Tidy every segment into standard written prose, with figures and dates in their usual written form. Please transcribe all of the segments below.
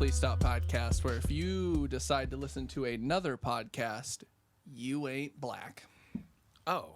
Please Stop podcast, where if you decide to listen to another podcast, you ain't black. Oh.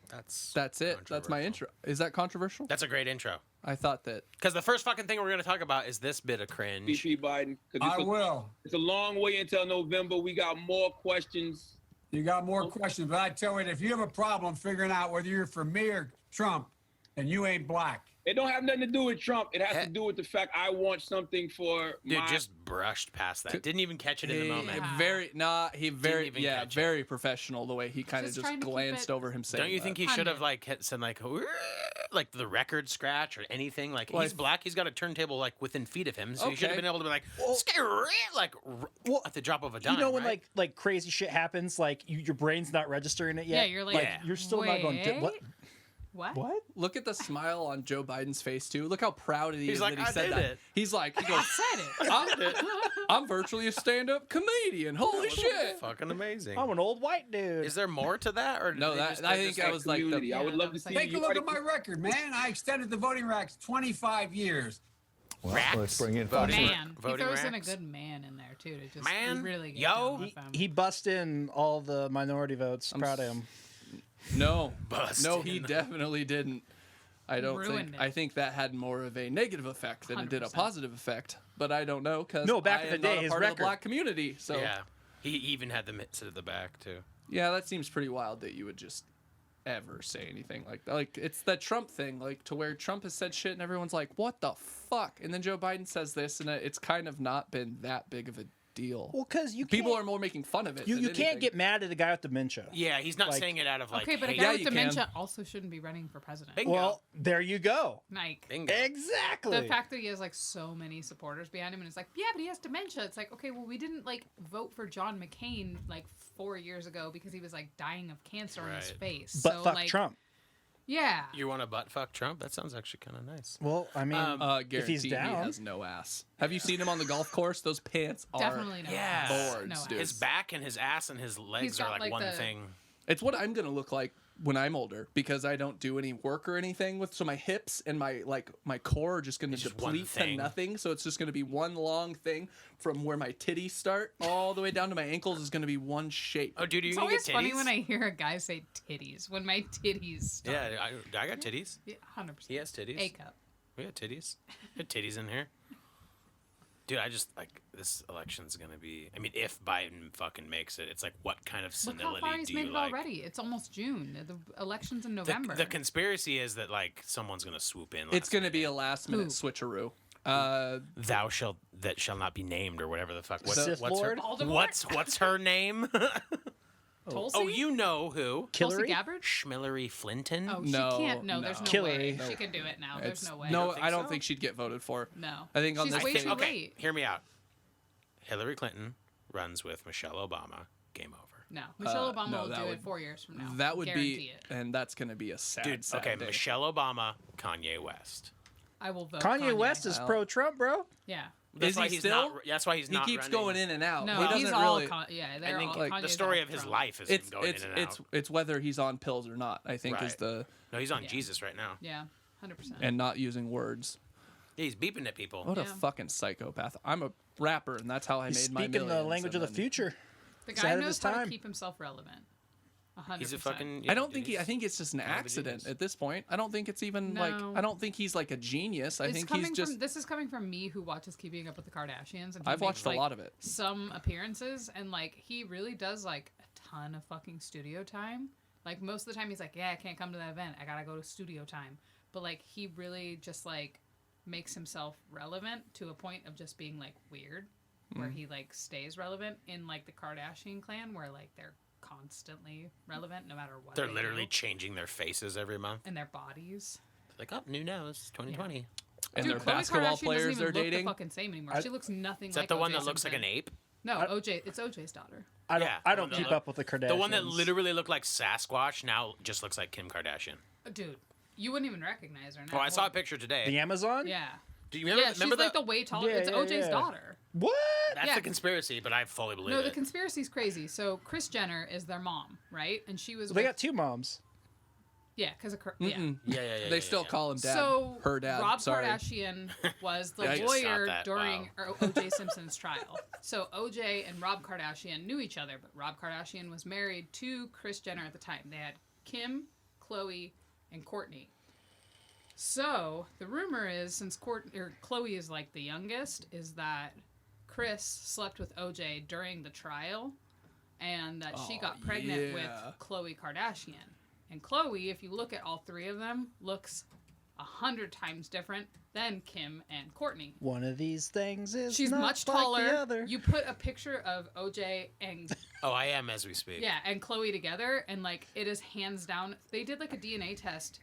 That's it. That's my intro. Is that controversial? That's a great intro. I thought that. Because the first fucking thing we're going to talk about is this bit of cringe. VP Biden. I will. It's a long way until November. We got more questions. You got more questions, but I tell you, if you have a problem figuring out whether you're for me or Trump, then you ain't black. It don't have nothing to do with Trump. It has to do with the fact I want something for Dude, my... just brushed past that. Didn't even catch it in the moment. Very professional the way he kind of just glanced over him saying Don't you think he should have said like the record scratch or anything? Like, he's black, he's got a turntable like within feet of him, so he should have been able to be like, at the drop of a dime. You know when like crazy shit happens, like your brain's not registering it yet. Yeah, you're like you're still not going. What? Look at the smile on Joe Biden's face too. Look how proud he is like, that he said did that. it. He's like, he goes, I said it. I'm virtually a stand-up comedian. Holy shit! Fucking amazing. I'm an old white dude. Is there more to that, or No, I think that was like the. I would love to see. Take a look at my record, man. I extended the voting rights 25 years. Well, Racks. let's bring in Voting Man. He voting throws in a racks. good man in there, too. To just Man? really get Yo. down with him. He bust in all the minority votes. Proud of him. No, Bust no, he in. definitely didn't. I don't Ruined think. it. I think that had more of a negative effect than it did a 100%. positive effect. But I don't know because Back in the day, not a his part of record. the black community. So Yeah. He even had the sit at the back, too. yeah, that seems pretty wild that you would just ever say anything like that. Like, it's that Trump thing, like, to where Trump has said shit and everyone's like, what the fuck? And then Joe Biden says this, and it's kind of not been that big of a deal. Well, because People are more making fun of it. You than can't anything. get mad at the guy with dementia. Yeah, he's not Like- saying it out of like. Okay, but a hate. guy Yeah, with you can. dementia also shouldn't be running for president. Bingo. Well, there you go. Like, Bingo. Exactly. the fact that he has like so many supporters behind him, and it's like, yeah, but he has dementia. It's like, okay, well, we didn't like vote for John McCain like 4 years ago because he was like dying of cancer in his Right. face. but so, fuck like, Trump. Yeah. You want to butt fuck Trump? That sounds actually kind of nice. Well, I mean, if he's Guaranteed down, he has no ass. Have you seen him on the golf course? Those pants are Definitely no Yeah. ass. boards, No ass. dude. His back and his ass and his legs got, are like like, one the- thing. It's what I'm gonna look like when I'm older because I don't do any work or anything with. So my hips and my core are just gonna It's just one deplete to thing. nothing. So it's just gonna be one long thing from where my titties start all the way down to my ankles is gonna be one shape. Oh, dude, are you It's gonna get always titties? funny when I hear a guy say titties. When my titties start. Yeah, I got titties. Yeah, 100%. He has titties. A cup. We got titties. We got titties in here. Dude, I just like this election's gonna be. I mean, if Biden fucking makes it, it's like, what kind of Look how senility far he's do made you it like? already. It's almost June. The election's in November. The conspiracy is that like someone's gonna swoop in. It's gonna be a minute. last minute Who? switcheroo. Thou shall that shall not be named or whatever the fuck. Sith Lord? What's her name? Tulsi? Oh, you know who? Tulsi Killary? Gabbard? Schmillery Flinton. Oh, No, she can't. No, there's no Killary. way. She can do it now. There's no way. No, think I don't so? think she'd get voted for. No. I think on She's this way thing- too Okay, late. hear me out. Hillary Clinton runs with Michelle Obama. Game over. No. Michelle Obama no, will that do would- it 4 years from now. That would Guarantee be, it. and that's gonna be a sad, Dude, sad okay, day. Michelle Obama, Kanye West. I will vote Kanye West is pro-Trump, bro. Yeah. That's Is why he he's still? not. That's why he's He not. keeps running. going in and out. No, he doesn't he's all really. yeah, I they're think all the Kanye's story all of his Trump. life is It's him going it's in and it's out. it's whether he's on pills or not. I think is Right. the No, he's on Yeah. Jesus right now. Yeah, 100%. and not using words. Yeah, he's beeping at people. What a Yeah. fucking psychopath! I'm a rapper, and that's how I He's made my speaking the millions, language of and the then- future. the He's guy ahead of knows his how to time. keep himself relevant. 100%. He's a fucking. I don't think I think it's just an accident at this point. I don't think it's even like. No. I don't think he's like a genius. I It's think coming he's just. from, this is coming from me who watches Keeping Up with the Kardashians. And he I've watched makes, a lot of it. Some appearances, and like he really does like a ton of fucking studio time. Like most of the time, he's like, "Yeah, I can't come to that event. I gotta go to studio time." But like he really just like makes himself relevant to a point of just being like weird, where he like stays relevant in like the Kardashian clan, where like they're constantly relevant no matter what. They're they literally do. changing their faces every month. And their bodies. Like, oh, new nose, 2020. and Dude, their Khloe basketball Kardashian players doesn't they're even look dating. the fucking same anymore. She looks nothing Is like that the one O.J. that looks like an Simpson. ape? No, OJ. It's OJ's daughter. I don't. Yeah, I don't the keep one up with the Kardashians. The one that literally looked like Sasquatch now just looks like Kim Kardashian. Dude, you wouldn't even recognize her. Oh, I saw a picture today. The Amazon. Yeah. Do you remember? Yeah, she's remember like the the way taller. Yeah, It's yeah, OJ's yeah. daughter. What? That's yeah. the conspiracy, but I fully believe No, it. the conspiracy's crazy. So Kris Jenner is their mom, right? And she was. They with- got two moms. Yeah, because of yeah. Yeah. They still call him dad. So her dad. Rob Sorry. Kardashian was the Yikes. lawyer Stop that. during Wow. O.J. Simpson's trial. So O.J. and Rob Kardashian knew each other, but Rob Kardashian was married to Kris Jenner at the time. They had Kim, Khloe, and Kourtney. So the rumor is, since Khloe is like the youngest, is that Kris slept with O.J. during the trial, and that she got pregnant with Khloe Kardashian. And Khloe, if you look at all three of them, looks 100 times different than Kim and Kourtney. One of these things is She's not much like taller. the other. You put a picture of OJ and Oh, I am as we speak. yeah, and Khloe together, and like it is hands down. They did like a DNA test.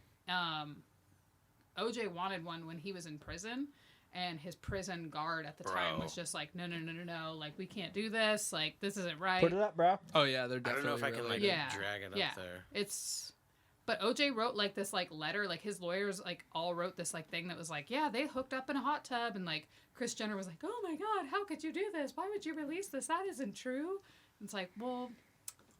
OJ wanted one when he was in prison, and his prison guard at the time Bro. was just like, no, like we can't do this. Like this isn't right. Put it up, bro. Oh yeah, they're I definitely. don't know if I can like Yeah. drag it Yeah. up there. It's, but OJ wrote like this like letter, like his lawyers like all wrote this like thing that was like, yeah, they hooked up in a hot tub, and like Kris Jenner was like, oh my god, how could you do this? Why would you release this? That isn't true. And it's like, well,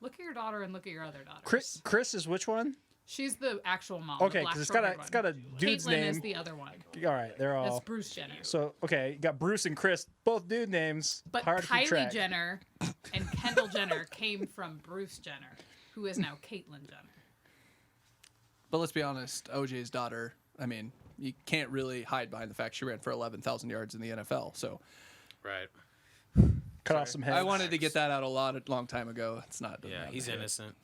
look at your daughter and look at your other daughters. Chris is which one? She's the actual mom. Okay, the black because short-haired it's got a dude's Caitlyn name. is the other one. All right, they're all. That's Bruce Jenner. So okay, you got Bruce and Chris, both dude names. But hard to keep Kylie track. Jenner and Kendall Jenner came from Bruce Jenner, who is now Caitlyn Jenner. But let's be honest, OJ's daughter. I mean, you can't really hide behind the fact she ran for 11,000 yards in the NFL. So Right. Cut off some heads. I wanted to get that out a long time ago. It's not. doesn't Yeah, have he's to hit. innocent.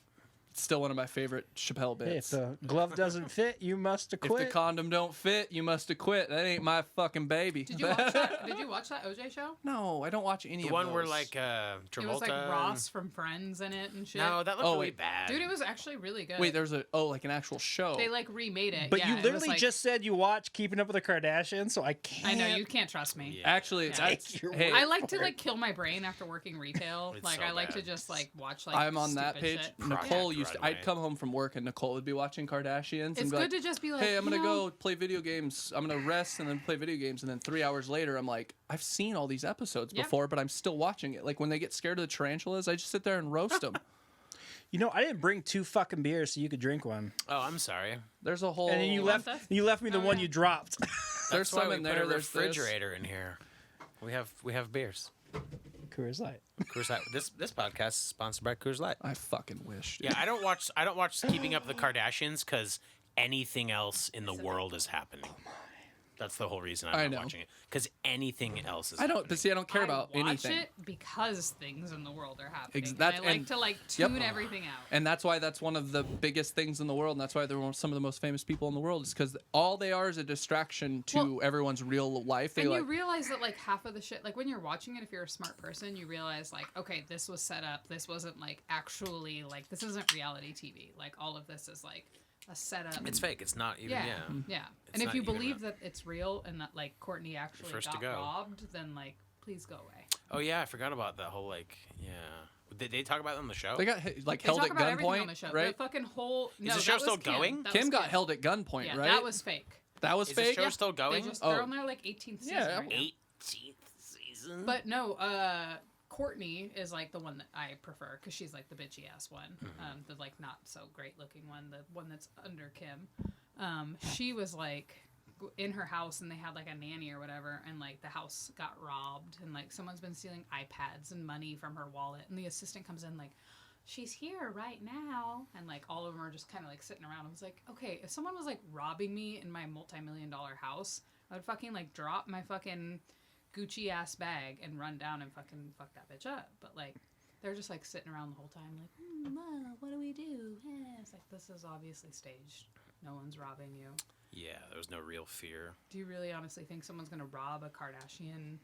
It's still one of my favorite Chappelle Hey, if bits. the glove doesn't fit, you must If acquit. the condom don't fit, you must have quit. That ain't my fucking baby. Did you watch that? Did you watch that OJ show? No, I don't watch any The of one those. where like Travolta. It was like and- Ross from Friends in it and shit. No, that looked Oh, really wait. bad. Dude, it was actually really good. Wait, there's like an actual show. They like remade it. But yeah, you it was, literally like- just said you watch Keeping Up with the Kardashians, so I can't. I know you can't trust me. Yeah. Actually, it's Take your hey, I like to like kill my brain after working retail. It's Like so I like to bad. just like watch like. I'm on that stupid page. shit. Nicole Project used to. Runway. I'd come home from work and Nicole would be watching Kardashians. It's and be good like, to just be like, hey, I'm gonna you know, go play video games. I'm gonna rest and then play video games. And then 3 hours later, I'm like, I've seen all these episodes Yep. before, but I'm still watching it. Like when they get scared of the tarantulas, I just sit there and roast them. You know, I didn't bring 2 fucking beers so you could drink one, Oh, I'm sorry. There's a whole. and then you want left. this? You left me the Oh, one yeah. you dropped. There's That's why some we in put there. a There's this. refrigerator in here. We have beers. Coors Light. Coors Light. This podcast is sponsored by Coors Light. I fucking wish. Yeah, I don't watch Keeping Up with the Kardashians because anything else in the world is happening. That's the whole reason I I'm know. not watching it. Because anything else is I don't. happening. But see, I don't care about I watch anything. it because things in the world are happening. Ex- And that's- I like and- to like Yep. tune everything out. And that's why that's one of the biggest things in the world, and that's why they're some of the most famous people in the world. Is because all they are is a distraction to Well, everyone's real life. They And like, you realize that like half of the shit, like when you're watching it, if you're a smart person, you realize like, okay, this was set up. This wasn't like actually like this isn't reality TV. Like all of this is like a setup. It's fake. It's not even. yeah, Yeah. yeah. It's And if not you even believe that it's real and that like Kourtney actually First to got go. robbed, then like please go away. Oh yeah, I forgot about that whole like. Yeah. Did they talk about it on the show? they got like They held talk at about everything on the gunpoint, show. right? The fucking whole. No, the that show was still Kim. going? That Kim was got held at gunpoint, Yeah, right? that was fake. That was Is fake. the show still They going? just, Oh. they're on their like 18th season Yeah, right now. 18th season. But no, Kourtney is like the one that I prefer because she's like the bitchy ass one, the like not so great looking one, the one that's under Kim. She was like in her house and they had like a nanny or whatever, and like the house got robbed and like someone's been stealing iPads and money from her wallet, and the assistant comes in like, she's here right now, and like all of them are just kind of like sitting around. I was like, okay, if someone was like robbing me in my multi-million-dollar house, I would fucking like drop my fucking Gucci ass bag and run down and fucking fuck that bitch up. But like they're just like sitting around the whole time like, what do we do? It's like, this is obviously staged. No one's robbing you. Yeah, there was no real fear. Do you really honestly think someone's gonna rob a Kardashian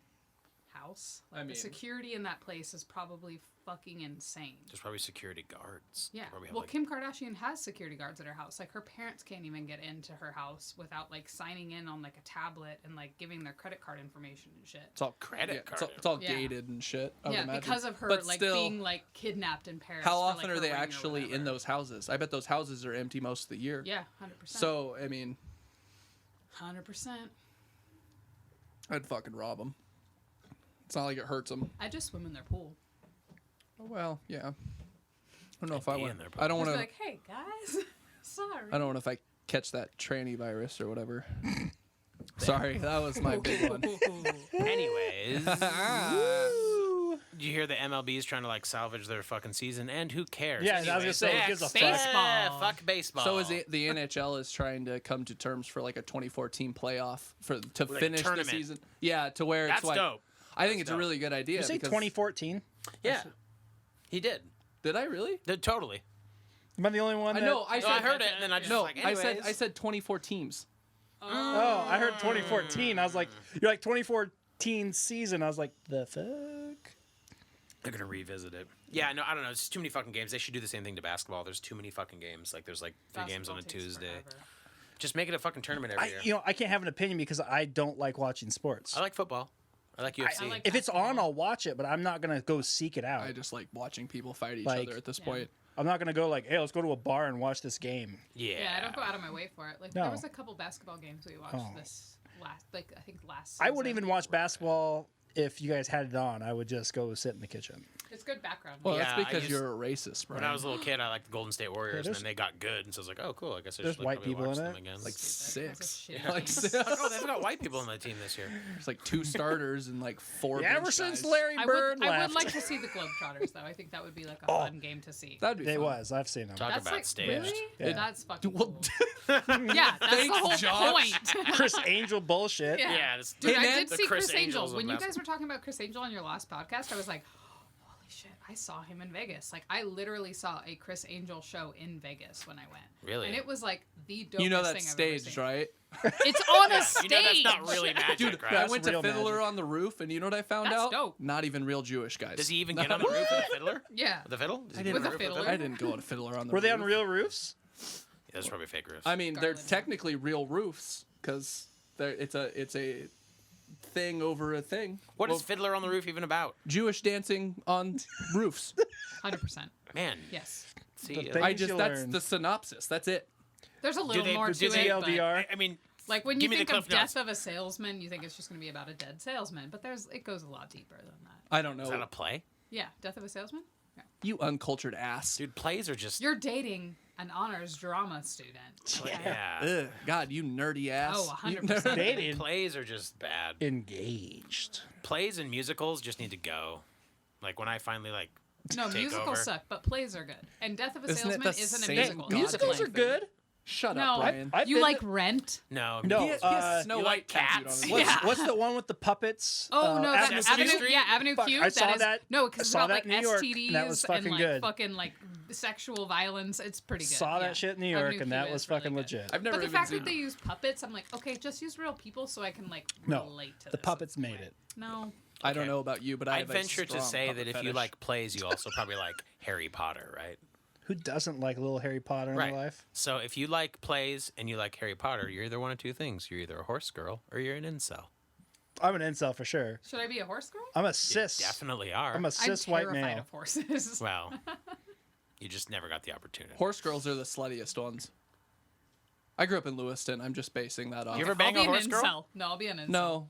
house? Like, I mean- the security in that place is probably fucking insane. There's probably security guards. Yeah. Probably have, Well, like, Kim Kardashian has security guards at her house. Like, her parents can't even get into her house without, like, signing in on, like, a tablet and, like, giving their credit card information and shit. It's all Credit yeah, card. It's all Yeah. gated and shit. I would Yeah, imagine. because of her, But like, still, being, like, kidnapped in Paris. how for, often like, are her they ring or actually in whatever. those houses? I bet those houses are empty most of the year. Yeah, 100%. So I mean, 100%. I'd fucking rob them. It's not like it hurts them. I just swim in their pool. Oh, well, yeah. I don't know if I'd I be want. in there, I don't Just want be to. like, hey, guys. Sorry. I don't know if I catch that tranny virus or whatever. Sorry, that was my big one. Anyways, did you hear the MLB is trying to like salvage their fucking season? And who cares? Yeah, I was gonna say, who gives a fuck? Baseball. Fuck baseball. So is the NHL is trying to come to terms for like a 2014 playoff to Like finish the tournament. season. Yeah, to where That's it's like dope. I think it's a dope. really good idea. You say because 2014? Yeah, he did. Did I really? Totally. Am I the only one? I that- know. I No, said I heard it, and then I just no. like, I anyways. said 24 teams. Oh, I heard 2014. I was like, you're like 2014 season. I was like, the fuck? They're gonna revisit it. Yeah, no, I don't know. It's just too many fucking games. They should do the same thing to basketball. There's too many fucking games. Like there's like 3 games on a Basketball takes Tuesday. forever. Just make it a fucking tournament every year. I can't have an opinion because I don't like watching sports. I like football. I like UFC. I like If it's on, basketball. I'll watch it, but I'm not gonna go seek it out. I just like watching people fight each Like- other at this Yeah. point. I'm not gonna go like, hey, let's go to a bar and watch this game. Yeah, I don't go out of my way for it. Like No. there was a couple basketball games we watched Oh. this last, like I think last. I wouldn't season. even watch basketball if you guys had it on. I would just go sit in the kitchen. It's good background. Well, Yeah, that's I because used- you're a racist, bro. When I was a little kid, I liked the Golden State Warriors, and there's- then they got good, and so I was like, "Oh, cool! I guess I there's should white probably people watch in them it. again." like Stupid. That's a six. shitty Like team. six. oh, they've got white people on the team this year. There's like 2 starters and like 4. Yeah, ever bench since guys. Larry I Bird would left, like to see the Globetrotters though. I think that would be like a Oh. fun game to see. That'd be it fun. was. I've seen them. Talk That's about like staged. really? Yeah. That's fucking Well, cool. Yeah, that's Thanks, the whole Josh. point. Chris Angel bullshit. Yeah. Yeah, this- Dude, Hey, I man, did the see Chris Chris Angel. Angels of When you basketball. guys were talking about Chris Angel on your last podcast, I was like, holy shit, I saw him in Vegas. Like, I literally saw a Chris Angel show in Vegas when I went. Really? And it was like the dopest You know thing that's I've ever staged, seen. right? It's on a You stage. know that's not really magic, Dude, right? I That's went to real Fiddler magic. on the Roof, and you know what I found That's out? dope. Not even real Jewish guys. Does he even get on the roof with a fiddler? Yeah. With a fiddle? Does he I get didn't, on the With a roof fiddler? I didn't go on a Fiddler on the Were Roof. they on real roofs? Yeah, that's probably fake roofs. I mean, they're Scarlet. technically real roofs because it's a thing over a thing. What Well, is Fiddler on the Roof even about? Jewish dancing on roofs? 100%. Man, Yes. see, The uh, thing- I Things just you that's learn. the synopsis. That's it. There's a little they- more do to they it. but- LDR? I mean, Like when Give you me the think of Cliff Notes. Death of a Salesman, you think it's just going to be about a dead salesman, but it goes a lot deeper than that. I don't know. is that a play? Yeah, Death of a Salesman? Yeah. You uncultured ass. Dude, plays are just. You're dating an honors drama student. Okay? Yeah. Ugh, God, you nerdy ass. Oh, You- 100%. Dated. Plays are just bad. Engaged. Plays and musicals just need to go. Like when I finally like. No, take musicals over. suck, but plays are good. And Death of a Isn't it Salesman the isn't a same musical. goddamn It's a Musicals play. are good. Shut No, up, Brian. I've You been like to- Rent? No. No, He has Snow you White like tattooed cats? on his What's, leg. Yeah. what's the one with the puppets? Oh no, that's Avenue Avenue. Q? Yeah, Avenue Fuck, Q. I saw that is that. no, I because it's saw about that like in New York, STDs and that was fucking like good. fucking like sexual violence. It's pretty good. Saw yeah. that shit in New York, Avenue and Q that is was really fucking good. legit. I've never But the even fact seen that they it. use puppets, I'm like, okay, just use real people so I can like No, relate to the this. puppets made it. No, I don't know about you, but I I'd have a venture to strong say puppet that if you fetish. like plays, you also probably like Harry Potter, right? Who doesn't like little Harry Potter in Right. their life? So if you like plays and you like Harry Potter, you're either one of two things. You're either a horse girl or you're an incel. I'm an incel for sure. should I be a horse girl? I'm a You cis. definitely are. I'm a I'm cis white terrified male. of horses. Well, you just never got the opportunity. Horse girls are the sluttiest ones. I grew up in Lewiston. I'm just basing that off. You ever I'll bang be a an horse girl? incel. No, I'll be an incel. No.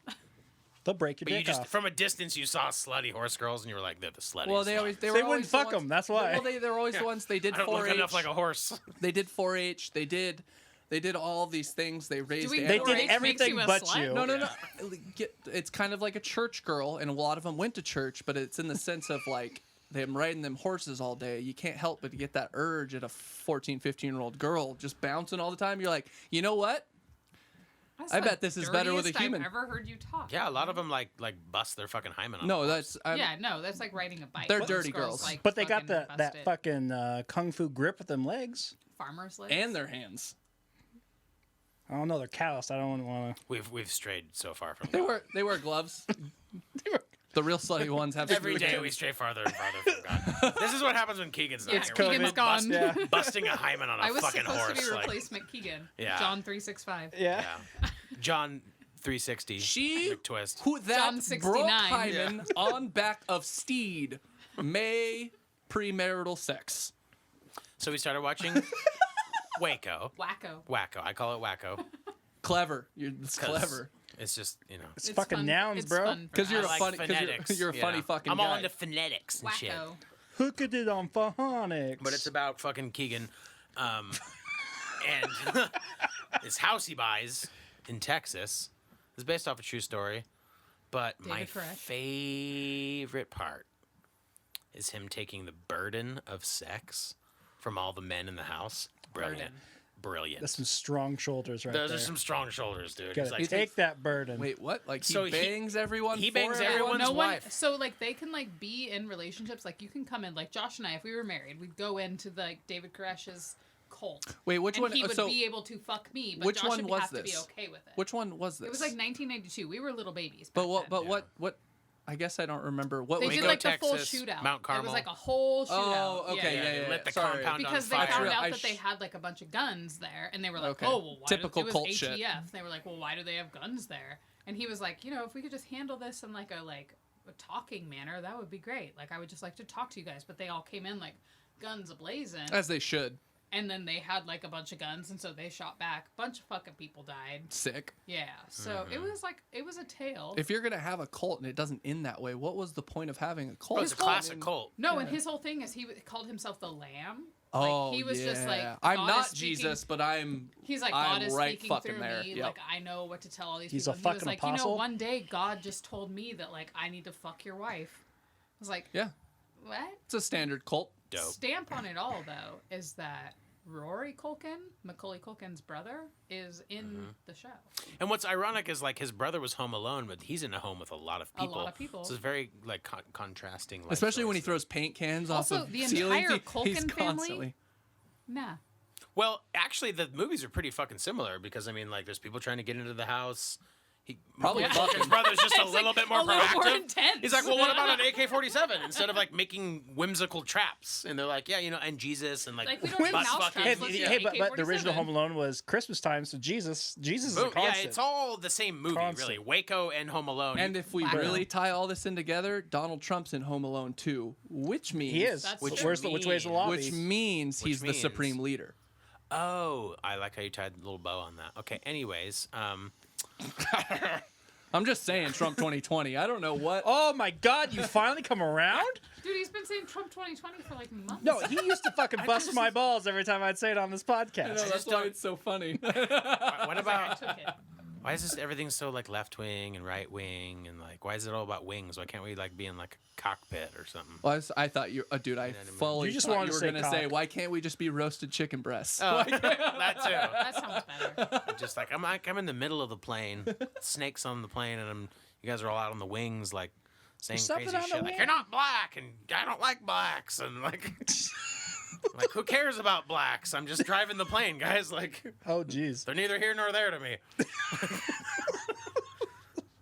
They'll break your But you dick just off. from a distance you saw slutty horse girls and you were like, they're the sluttiest. Well, they ones. were They always wouldn't fuck the ones- 'em, that's why. Well, they were always the ones. They did I don't 4-H. look enough like a horse. They did 4-H. They did all these things. They raised. we They Or did 4-H makes everything you a but slut? you. No. It's kind of like a church girl, and a lot of them went to church, but it's in the sense of like them riding them horses all day. You can't help but get that urge at a 14, 15-year-old girl just bouncing all the time. You're like, you know what? That's I the bet this is better with a dirtiest human. I've ever heard you talk. Yeah, a lot of them like bust their fucking hymen on. No, a that's horse. Yeah, no, that's like riding a bike. They're Those dirty girls. like, But they got fucking that bust it. fucking kung fu grip with them legs. farmer's legs. and their hands. I don't know. They're calloused. I don't want to. We've strayed so far from They that. wear gloves. The real slutty ones have Every day screw we cans. stray farther and farther from God. This is what happens when Keegan's not It's here. We're Keegan's bust- gone. Yeah. busting a hymen on a I was fucking supposed horse. to be like, replacement Keegan. Yeah. John 365. Yeah. yeah. John 360. She McTwist. who that John broke 69. hymen on back of steed may premarital sex. So we started watching Waco. Wacko. I call it Wacko. Clever. It's 'cause clever. It's just, It's fucking fun. nouns, It's bro. fun for Because you're us. a funny. Because you're a funny fucking I'm guy. all into phonetics and shit. Wacko. Hooked it on phonics. But it's about fucking Keegan. And this house he buys in Texas is based off a true story. But my David Koresh. favorite part is him taking the burden of sex from all the men in the house. Brilliant. Brilliant. That's some strong shoulders right Those there. are some strong shoulders, dude. Gotta He's like, take that burden. Wait, what? Like he So he- bangs everyone? he for bangs everyone? everyone's wife. So like they can like be in relationships. Like you can come in. Like Josh and I, if we were married, we'd go into like David Koresh's cult. Wait, which and one? he would So be able to fuck me, but which Josh one would was have to be this? okay with it. which one was this? It was like 1992. We were little babies. But back what? then. But what? I guess I don't remember. What They was did Waco, like the full Texas, shootout. Mount It Carmel. was like a whole shootout. Oh, okay, they lit the Sorry. compound Because they on fire. found out I that they sh- had like a bunch of guns there, and they were like, Okay. "Oh, well, why Typical it was cult ATF." shit. They were like, "Well, why do they have guns there?" And he was like, "You know, if we could just handle this in like a talking manner, that would be great. Like, I would just like to talk to you guys." But they all came in like guns ablazing, As they should. and then they had like a bunch of guns, and so they shot back. Bunch of fucking people died. Sick. Yeah, so it was a tale. If you're gonna have a cult and it doesn't end that way, what was the point of having a cult? Oh, it's a His whole- classic cult. No, and his whole thing is he called himself the Lamb. Oh, Like, he was just like, I'm God not is speaking- Jesus, but I'm. He's like, I'm God is right speaking fucking through there. me. Yep. Like, I know what to tell all these He's people. a And he was fucking like, apostle? one day God just told me that, like, I need to fuck your wife. I was like, Yeah, what? it's a standard cult. Dope. Stamp on it all, though, is that Rory Culkin, Macaulay Culkin's brother, is in the show. And what's ironic is like his brother was home alone, but he's in a home with a lot of people. lot of people. So it's very like contrasting. life Especially when he choices. throws paint cans Also, off of the ceilings. entire He's Culkin family- constantly. Nah. Well, actually, the movies are pretty fucking similar because I mean, like, there's people trying to get into the house. He Probably Macaulay fucking- Culkin's brother's just a It's little like bit more a little more proactive. intense. He's like, well, what about an AK-47 instead of like making whimsical traps? And they're like, yeah, you know, and Jesus and like, Like, we don't need butt mouse fucking. traps. Hey, Let's hey, do but the original AK-47. Home Alone was Christmas time, so Jesus is a Boom. constant. Yeah, it's all the same movie, Constant. really. Waco and Home Alone. And if we Wow. really tie all this in together, Donald Trump's in Home Alone 2, which means He is. That's Which, true. which way's the lobby? which means Which he's the means- supreme leader. Oh, I like how you tied a little bow on that. Okay, anyways, I'm just saying, Trump 2020. I don't know what. Oh my God! You finally come around? Dude, he's been saying Trump 2020 for like months. No, he used to fucking bust my balls every time I'd say it on this I podcast. know, that's just why don't- it's so funny. what I about took it. why is this everything so like left wing and right wing and like why is it all about wings? Why can't we like be in like a cockpit or something? Well, I thought you, dude. I fully You just thought wanted you to were say gonna say, cock. why can't we just be roasted chicken breasts? Oh, that too. That sounds better. Just like I'm in the middle of the plane, snakes on the plane, and you guys are all out on the wings like saying something crazy on the shit. Like wing. you're not black, and I don't like blacks, and like. Like who cares about blacks? I'm just driving the plane, guys. Like Oh jeez. they're neither here nor there to me.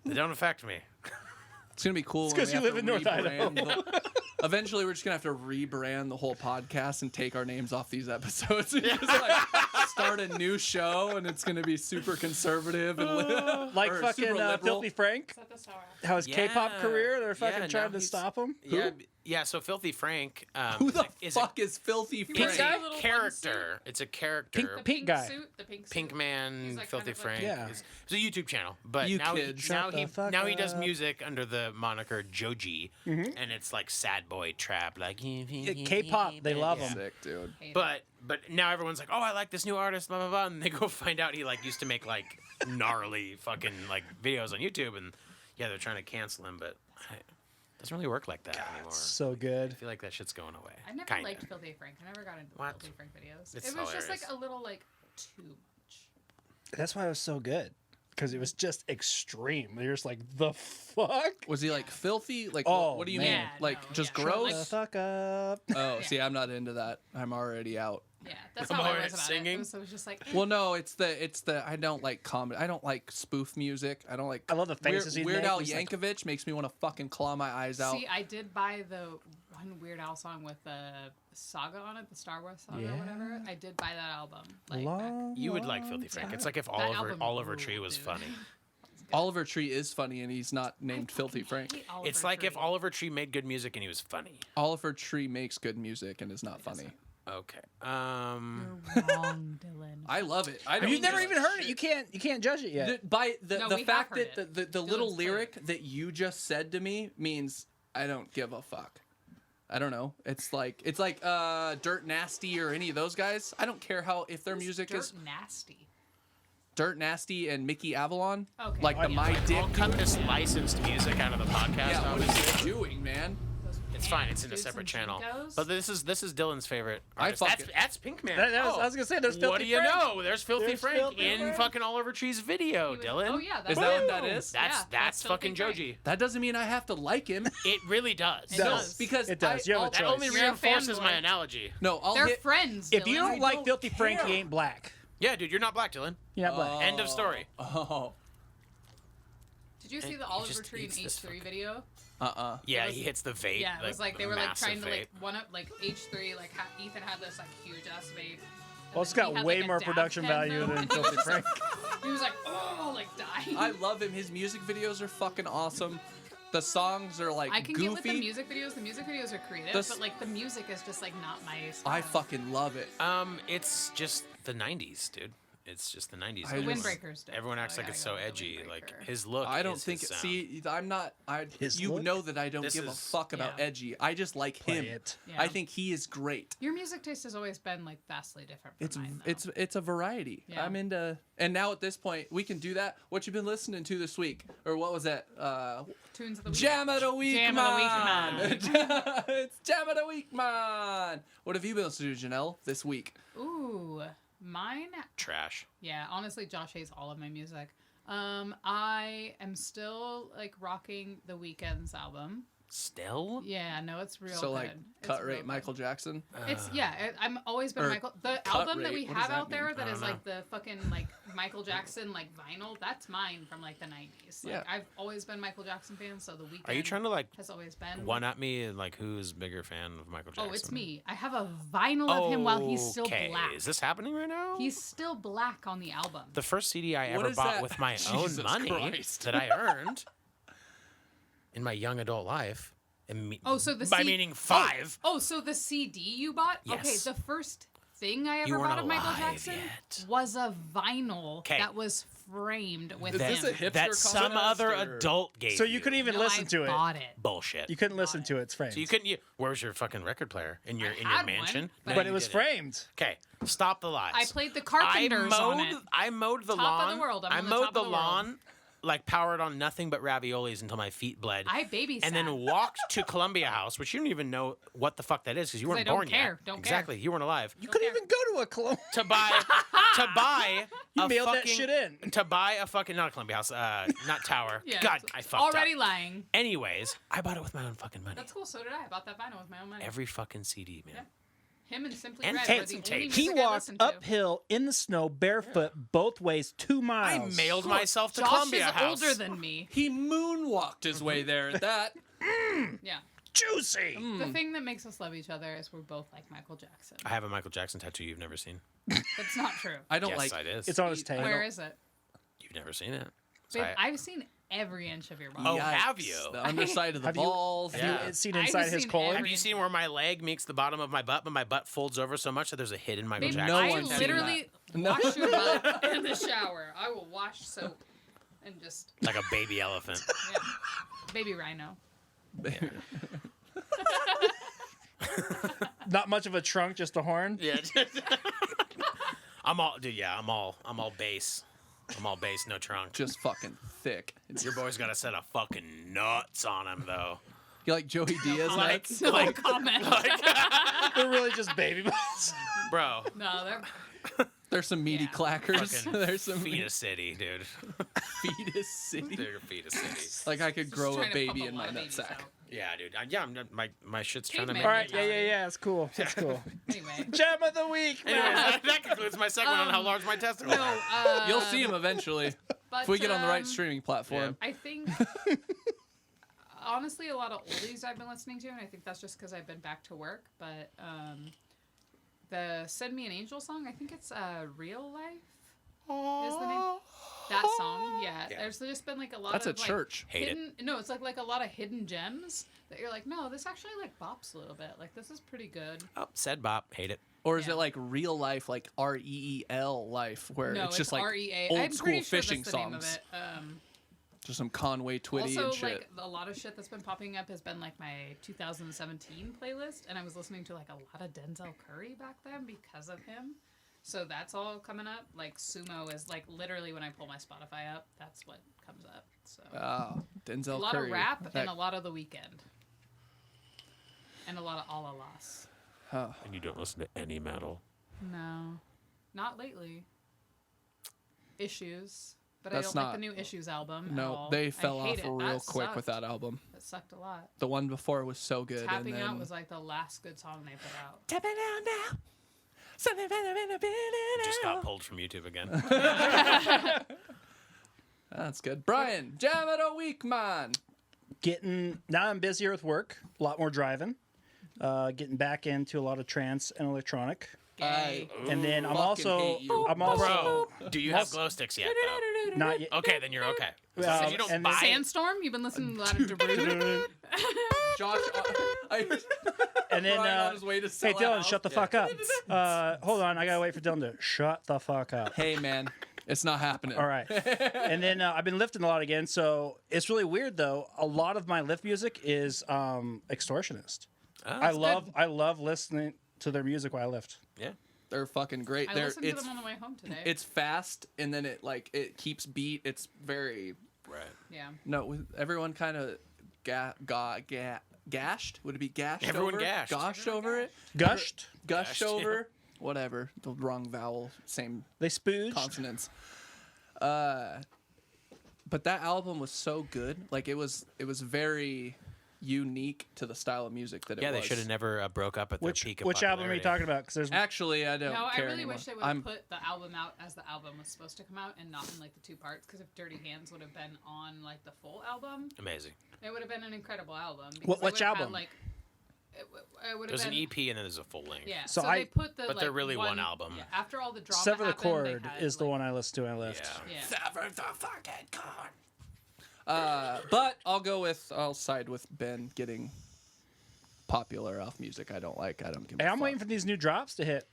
They don't affect me. It's gonna be cool. It's when 'cause we you have live to in North rebrand Idaho. Eventually, we're just gonna have to rebrand the whole podcast and take our names off these episodes. And just like start a new show, and it's gonna be super conservative and Like or fucking super liberal. Filthy Frank. Is that the sour? How his K-pop Yeah. career, they're fucking Yeah, trying now to he's- stop him. Yeah. So Filthy Frank. Who is the a- is fuck is Filthy He a, wears it's Frank? a a little character. It's a character. The Pink guy. Suit, the pink suit. Pink Man, He's like Filthy kind of Frank. like- Yeah. It's a YouTube channel, but You now kids. Shut the fuck now he does up. music under the moniker Joji, and it's like sad boy trap, like K-pop, they love him. Sick, dude. Hate it. But now everyone's like, oh, I like this new artist, blah blah blah, and they go find out he like used to make like gnarly fucking like videos on YouTube, and yeah, they're trying to cancel him, but it doesn't really work like that anymore. So good. I feel like that shit's going away. I never Kinda. liked Filthy Frank. I never got into What? Filthy Frank videos. It's It was just like hilarious. a little like too much. That's why it was so good. Because it was just extreme. You're just like, the fuck? Was he like filthy? Like, Oh, what do you man. mean? Yeah, Like, no, just yeah. gross? The fuck up. Oh, Yeah. see, I'm not into that. I'm already out. Yeah, that's I'm how I alright was about singing. it. It was just like, Well, no, it's the I don't like comedy. I don't like spoof music. I don't like. I love the faces he'd Weird make. Al He's like- Yankovic makes me want to fucking claw my eyes out. See, I did buy the one Weird Al song with the saga on it, the Star Wars saga Yeah. or whatever. I did buy that album. Like, back. Long, You would like long Filthy Frank. time. It's like if That album Oliver ruled, Tree was dude. funny. Oliver Tree is funny, and he's not I named Filthy fucking Frank. hate Oliver It's like if Tree. Oliver Tree made good music and he was funny. Oliver Tree makes good music and is not funny. Okay. You're wrong, Dylan. I love it. I You've don't never give even a heard it. shit. You can't judge it yet. By the No, the we have fact heard that the Dylan's little played lyric it. that you just said to me means I don't give a fuck. I don't know. It's like Dirt Nasty or any of those guys. I don't care how if their music is nasty. Dirt Nasty and Mickey Avalon. Okay. Like the My Dick. I'll cut this licensed music out of the podcast. Yeah, what obviously. are you doing, man? It's fine. It's in a separate channel. But this is Dylan's favorite artist. That's Pinkman. I was gonna say there's Filthy What do you Frank. know? There's Filthy There's Frank Filthy in Frank. fucking Oliver Tree's video, Dylan. Oh yeah, that's Is that what that is? That's fucking Filthy Frank. Joji. That doesn't mean I have to like him. It really does. It No, does. Because It does. You have a I'll- That choice. only You're a reinforces fanboy. my analogy. No, I'll They're hit. friends. If you Dylan. don't like don't Filthy Frank, care. you ain't black. Yeah, dude, you're not black, Dylan. You're not black. End of story. Oh. Did you see the he Oliver just Tree and eats this H3 fucking- video? Yeah, was- he hits the vape. Yeah, it was like they were like massive trying to like vape. one up like H3 like Ethan had this like huge ass vape. and Well, it's then got he had, way like, a more dab production pen value though, than and he was Filthy just, Frank. He was like, oh, like dying. I love him. His music videos are fucking awesome. The songs are like I can goofy. get with the music videos. The music videos are creative, The s- but like the music is just like not my style. I fucking love it. It's just the '90s, dude. It's just the '90s. I just- Windbreaker's dope, Everyone acts so I like it's gotta so go with edgy. Like Windbreaker. his look. I don't is think. his sound. See, I'm not. His You look? know that I don't This give a is- fuck about Yeah. edgy. I just like Play him. it. Yeah. I think he is great. Your music taste has always been like vastly different from mine, though. It's a variety. Yeah. I'm into. And now at this point, we can do that. What you been listening to this week, or what was that? Tunes of the week. Jam of the week, Jam of the week, man. man. It's Jam of the week, man. What have you been listening to, Janelle, this week? Ooh, mine. Trash. Yeah, honestly, Josh hates all of my music. I am still like rocking the Weeknd's album. Still? Yeah, no, it's real. So good. like It's cut real rate good. Michael Jackson. It's yeah. I'm always been Or Michael. The cut album that rate, we what does have that out there mean? that I is don't like the fucking like Michael Jackson like vinyl. That's mine from like the '90s. Like, Yeah. I've always been Michael Jackson fan. So the Weeknd. Are you trying to like Has always been one up me and like who's bigger fan of Michael Jackson? Oh, it's me. I have a vinyl of him while he's still Okay, black. Is this happening right now? He's still black on the album. the first CD I What ever is bought that? with my Jesus own money Christ. that I earned in my young adult life. Oh, so the by C- meaning 5. Oh, so the CD you bought? Okay, Yes. the first thing I You ever weren't bought of Michael alive Jackson yet. was a vinyl 'Kay. that was framed with Is this him. a hipster that some contest, other or- adult gave So you couldn't even No, listen I to it. bought it. bullshit. You couldn't listen to it. It's framed. So you couldn't. Where's your fucking record player in your I in your had one, mansion? but- but it was framed. Okay, stop the lies. I played the Carpenters on it. I mowed the Top lawn. of the world. I'm I on the mowed top the of the world. lawn, like powered on nothing but raviolis until my feet bled. I babysat. and then walked to Columbia House, which you don't even know what the fuck that is because you weren't I don't born care. yet. Don't exactly, you weren't alive. You couldn't even go to a clone. To buy You a mailed that fucking, shit in. To buy a fucking not a Columbia House, not Tower. Yeah, God, it's I fucked already up. lying. Anyways, I bought it with my own fucking money. That's cool. So did I. I bought that vinyl with my own money. Every fucking CD, man. Yeah. Him and Simply And Red tapes were the and only tapes. He music I walked listened to. uphill in the snow barefoot both ways 2 I miles. mailed myself to Josh Columbia is House. older than me. He moonwalked his way there at that. Yeah. Juicy. The thing that makes us love each other is we're both like Michael Jackson. I have a Michael Jackson tattoo you've never seen. That's not true. I don't Yes, like. it is. It's on his tail. Where is it? You've never seen it. So Babe, I- I've seen every inch of your body. Oh, Yikes. have you? The underside of the Have you- balls. Have Yeah. you seen I've inside his seen colon? Have you seen where my leg meets the bottom of my butt, but my butt folds over so much that there's a hidden Michael Babe, Jackson? No I one's seen literally No. wash your butt in the shower. I will wash soap and just Like a baby elephant. yeah. Baby rhino. Not much of a trunk, just a horn. Yeah. I'm all, dude. Yeah, I'm all bass. I'm all bass, no trunk. Just fucking thick. Your boy's got a set of fucking nuts on him, though. You like Joey Diaz Like, nuts? No like, comment. They're really just baby butts. bro. No, they're There's some meaty Yeah. clackers. Fucking There's some fetus city, dude. fetus city. They're fetus city. Like I could just grow a trying to pump baby a in lot my of babies nutsack. out. Yeah, dude. My shit's trying to Caveman make. All right, yeah. It's cool. It's cool. Anyway. Gem of the week. Anyways, man. that concludes my segment on how large my testicles No, are. You'll see him eventually but, if we get on the right streaming platform. I think honestly a lot of oldies I've been listening to, and I think that's just because I've been back to work. But the "Send Me an Angel" song, I think it's "Real Life" is the name. That song, yeah. Yeah. There's just been like a lot That's of a like, church. Hate it. hidden. No, it's like a lot of hidden gems that you're like, no, this actually like bops a little bit. Like this is pretty good. Oh, said bop. Hate it. Or is Yeah. it like real life, like REEL life, where No, it's just like REA. old I'm school pretty sure fishing that's the name of songs? it. Just some Conway Twitty Also, and shit. like a lot of shit that's been popping up has been like my 2017 playlist, and I was listening to like a lot of Denzel Curry back then because of him. So that's all coming up. Like Sumo is like literally when I pull my Spotify up, that's what comes up. So Denzel a lot Curry. of rap That- and a lot of The Weeknd, and a lot of All Alas. And you don't listen to any metal. No, not lately. Issues. But That's I don't like not- the new Issues album at No, all. they I fell hate off it. real That quick with sucked. that album. That sucked a lot. The one before was so good. Tapping and then... Out was like the last good song they put out. Tapping Out now. Something better than a bit Just got pulled from YouTube again. That's good. Brian, jam it a week, man. Now I'm busier with work, a lot more driving, getting back into a lot of trance and electronic. Gay. And then I'm Fucking also hate you. Bro, do you have glow sticks yet, though? not yet. Okay, then you're okay. Well, Since you don't and buy Sandstorm? You've been listening to a lot of Darude? Josh, And then, Brian on his way to hey sell Dylan, out. shut the fuck up. Hold on, I gotta wait for Dylan to shut the fuck up. Hey, man, it's not happening. All right. And then I've been lifting a lot again, so it's really weird though. A lot of my lift music is extortionist. I love listening to their music while I lift. Yeah. They're fucking great. I They're, listened to it's them on the way home today. it's fast, and then it keeps beat. It's very Right. yeah. no. Everyone kind of gashed. Would it be gashed? Everyone over? gashed. Goshed over it. Gushed. Gushed Gashed, over. Whatever. The wrong vowel. Same They spooged. consonants. But that album was so good. Like it was very unique to the style of music that it Yeah, was. they should have never broke up at their peak of Which album are you popularity. talking about? Because there's Actually, I don't No, I care really anymore. wish they would have put the album out as the album was supposed to come out and not in like the two parts. Because if Dirty Hands would have been on like the full album, Amazing. it would have been an incredible album. because What- they which would have had, album? like, it would have There's been an EP and then there's a full length. Yeah. So So, I- they put the. But they're really one album. Yeah, after all the drama Sever the happened, Chord they had, is the like- one I listen to when I lift. Yeah. Yeah. Sever the fucking cord. But I'll side with Ben getting popular off music I don't like. I don't give a Hey, I'm fuck. waiting for these new drops to hit.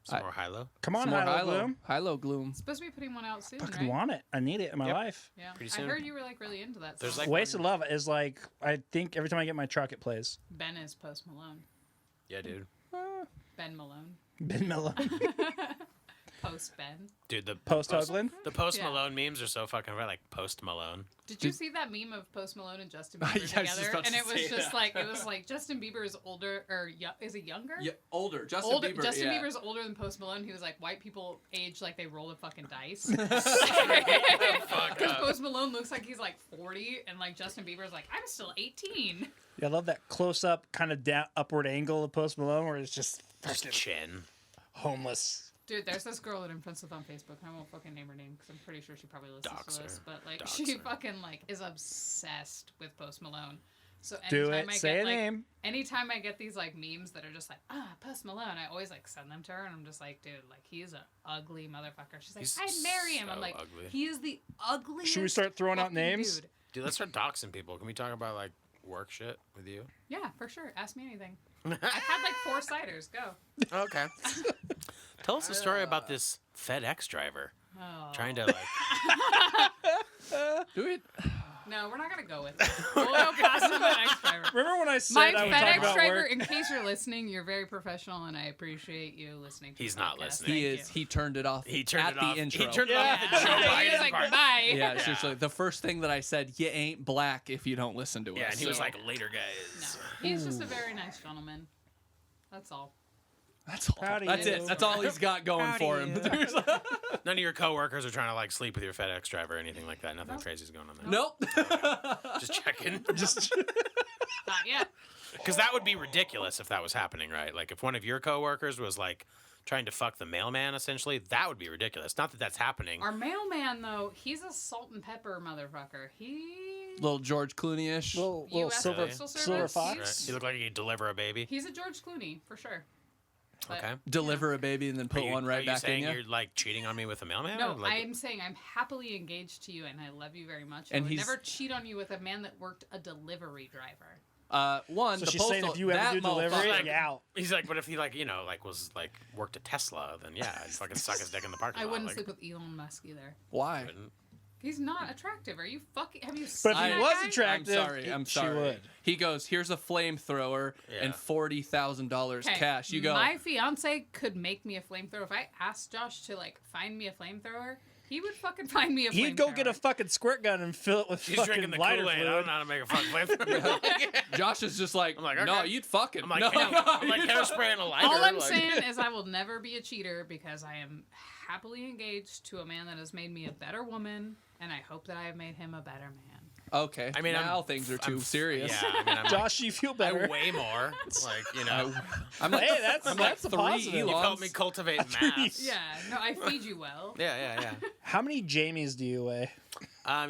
Some more high-low. Come on, Some more Hilo Bloom. Hilo Gloom. Supposed to be putting one out soon, Fucking right? want it. I need it in my Yep. life. Yeah. Pretty I soon. heard you were like really into that. There's, song. like, Wasted Love is like, I think every time I get in my truck, it plays. Ben is Post Malone. Yeah, dude. Ben Malone. Ben Miller. Post Ben. Dude, the Post Hoagland. The Post Yeah. Malone memes are so fucking right, like Post Malone. Did you see that meme of Post Malone and Justin Bieber Yeah, I was just together? about to And it was say just that. like it was like Justin Bieber is older or is he younger? Yeah, older. Justin Older, Bieber. Justin yeah. Bieber's older than Post Malone. He was like, white people age like they roll a fucking dice. Because Post Malone looks like he's like 40, and like Justin Bieber's like, I'm still 18. Yeah, I love that close up kind of upward angle of Post Malone where it's just Just fucking chin. homeless. Dude, there's this girl that I'm friends with on Facebook. I won't fucking name her name because I'm pretty sure she probably listens Dox to this. her. But like, Dox she her. fucking like is obsessed with Post Malone. So Do anytime it. I Say get a like, name. anytime I get these like memes that are just like Post Malone, I always like send them to her, and I'm just like, dude, like he's an ugly motherfucker. She's like, He's I'd marry him. I'm so like, ugly. he is the ugliest. Should we start throwing out fucking names? Dude. Dude, let's start doxing people. Can we talk about like work shit with you? Yeah, for sure. Ask me anything. I've had like 4 ciders. Go. Okay. Tell us a story about this FedEx driver Oh. trying to like. Do it. No, we're not gonna go with it. We'll go past the FedEx driver. Remember when I said My I would talk FedEx about driver, work? in case you're listening, you're very professional, and I appreciate you listening to He's the not podcast. listening. He Thank is. you. He turned it off. He turned at it the off. intro. He turned it off at the Joe He was Biden like, part. bye. Yeah, seriously. The first thing that I said, you ain't black if you don't listen to us. Yeah, and he was So- like, later, guys. No, he's just a very nice gentleman. That's all. That's all. Proud of That's you. it. That's all he's got going Proud for of him. you. None of your coworkers are trying to like sleep with your FedEx driver or anything like that. Nothing crazy's going on there. Nope. Just checking. Just Not yet. Because that would be ridiculous if that was happening, right? Like if one of your coworkers was like trying to fuck the mailman, essentially, that would be ridiculous. Not that that's happening. Our mailman, though, he's a salt and pepper motherfucker. Little George Clooney-ish. little US silver Postal silver Service? fox. Right. You look like you could deliver a baby. He's a George Clooney, for sure. But- Okay. Deliver a baby and then put one are right you back in saying you. you're like cheating on me with a mailman? No, Or, like, I'm saying I'm happily engaged to you, and I love you very much. And I would he's- never cheat on you with a man that worked a delivery driver. One, So the she's postal, saying if you ever that do delivery, motherfucker- you're out. He's like, but if he like, you know, like was like worked at Tesla, then yeah, I'd fucking suck his dick in the parking I lot. wouldn't like, sleep with Elon Musk either. Why? couldn't. He's not attractive. Are you fucking? Have you But seen if he that was guy? attractive, I'm she sorry. would. He goes, here's a flamethrower and $40,000 Okay, cash. You go, My fiance could make me a flamethrower. If I asked Josh to like find me a flamethrower, he would fucking find me a flamethrower. He'd go get a fucking squirt gun and fill it with She's fucking drinking the lighter Kool-Aid. I fluid. don't know how to make a fucking flamethrower. Josh is just like, I'm like, no, okay. you'd fucking. I'm like, no, I'm like hairspray and a lighter. All I'm like, saying is I will never be a cheater because I am happily engaged to a man that has made me a better woman, and I hope that I have made him a better man. Okay. I mean, now things are too serious. Yeah, I mean, I'm Josh, you feel like, better. I weigh more. Like, you know, I'm like, Hey, that's I'm like that's a 3 positive. you've Elons. helped me cultivate mass. Yeah, no, I feed you well. Yeah. How many Jamies do you weigh?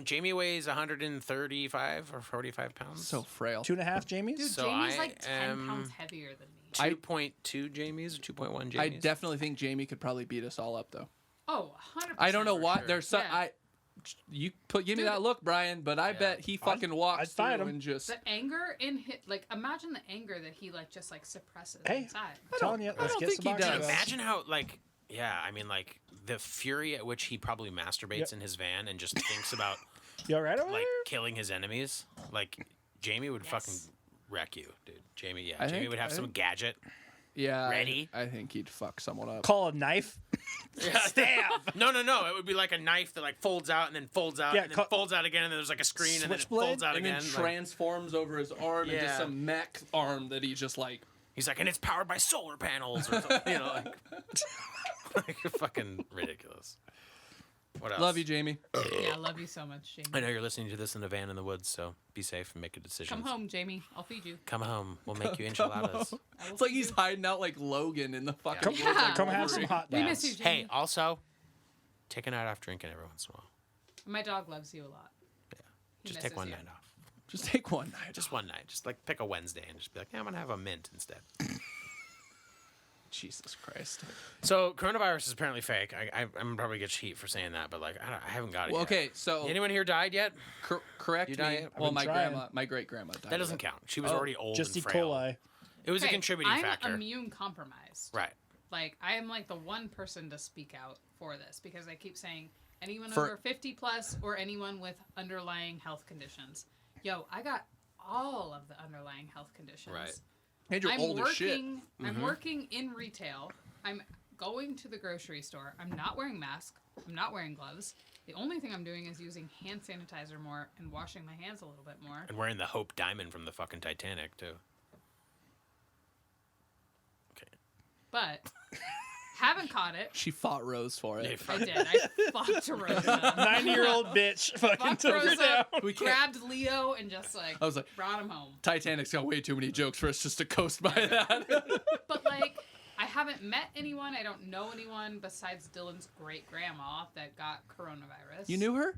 Jamie weighs 135 or 45 pounds. So frail. 2.5 Jamies? Dude, So Jamie's I like 10 am- pounds heavier than me. 2.2 Jamies or 2.1 Jamies. I definitely think Jamie could probably beat us all up, though. Oh, 100%. I don't know for why. sure. There's some. Yeah. Give me Dude. that look, Brian. But I bet he fucking walks I'd fight through him. and just. The anger in his, like, imagine the anger that he, like, just, like, suppresses Hey. inside. I'm telling you, let's don't get think some he boxing does. gloves. Imagine how, like, yeah, I mean, like, the fury at which he probably masturbates Yep. in his van and just thinks about, You all right over like, there? killing his enemies. Like, Jamie would Yes. fucking wreck you, dude. Jamie, I Jamie think- would have I some think- gadget. Yeah. Ready? I think he'd fuck someone up. Call a knife. Stab. No. It would be like a knife that, like, folds out and then folds out Yeah, and then folds out again, and then there's, like, a screen and then it Switchblade? folds out And again. then like- transforms over his arm into Yeah. some mech arm that he just like. he's like, and it's powered by solar panels or something, you know, like fucking ridiculous. What else? Love you, Jamie. Yeah, I love you so much, Jamie. I know you're listening to this in a van in the woods, so be safe and make a decision. Come home, Jamie. I'll feed you. Come home. We'll make you enchiladas. I will It's like feed he's you. hiding out like Logan in the fucking. Come, woods, Yeah. like come have some Wolverine. hot We miss dogs. you, Jamie. Hey, also, take a night off drinking every once in a while. My dog loves you a lot. Yeah. He Just take misses one you. night off. Just take one night. Just one night. Just like pick a Wednesday and just be like, yeah, I'm gonna have a mint instead. Jesus Christ. So coronavirus is apparently fake. I'm gonna probably get heat for saying that, but like I haven't got it Well, yet. okay, so Anyone here died yet? correct You me. diet? I've Well, been my trying. great grandma died. That doesn't of it. count. She was Oh, already old Just and E. frail. coli. It was a Okay, contributing I'm factor. immune compromised. Right. Like, I am like the one person to speak out for this because I keep saying anyone For- over 50 plus or anyone with underlying health conditions. Yo, I got all of the underlying health conditions. Right. And you're I'm old as shit. working. I'm working in retail. I'm going to the grocery store. I'm not wearing masks. I'm not wearing gloves. The only thing I'm doing is using hand sanitizer more and washing my hands a little bit more. And wearing the Hope Diamond from the fucking Titanic too. Okay. But haven't caught it. She fought Rose for it. I did. I fucked Rosa. 90-year-old bitch fucking Fucked took her Rosa. down. We can't. Grabbed Leo and just like I was like, brought him home. Titanic's got way too many jokes for us just to coast by that. But like, I haven't met anyone. I don't know anyone besides Dylan's great grandma that got coronavirus. You knew her?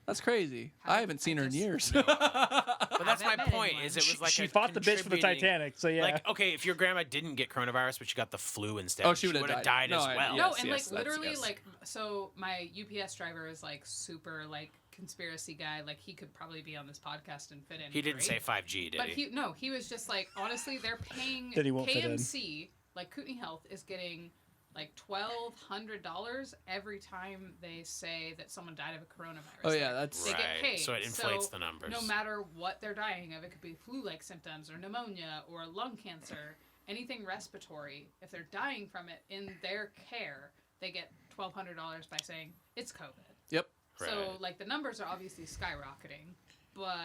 That's crazy. I haven't seen her in just- years. But that's my Haven't met point. anyone. Is it was like She a fought the bitch for the contributing- Titanic, so yeah. Like, okay, if your grandma didn't get coronavirus, but she got the flu instead, Oh, she would've would've died. died No, as I- well. yeah. No, Yes, and yes, like that's- literally, yes. like so my UPS driver is like super like conspiracy guy. Like he could probably be on this podcast and fit in. He didn't great. say 5G, did But he? he was just like, honestly, they're paying That he won't fit in. KMC, like Kootenai Health is getting like $1,200 every time they say that someone died of a coronavirus. Oh, yeah, Like, that's- they get Right, paid. so it inflates the numbers. No matter what they're dying of, it could be flu-like symptoms or pneumnia or lung cancer, anything respiratory. If they're dying from it in their care, they get $1,200 by saying it's COVID. Yep. So Right. like the numbers are obviously skyrocketing, but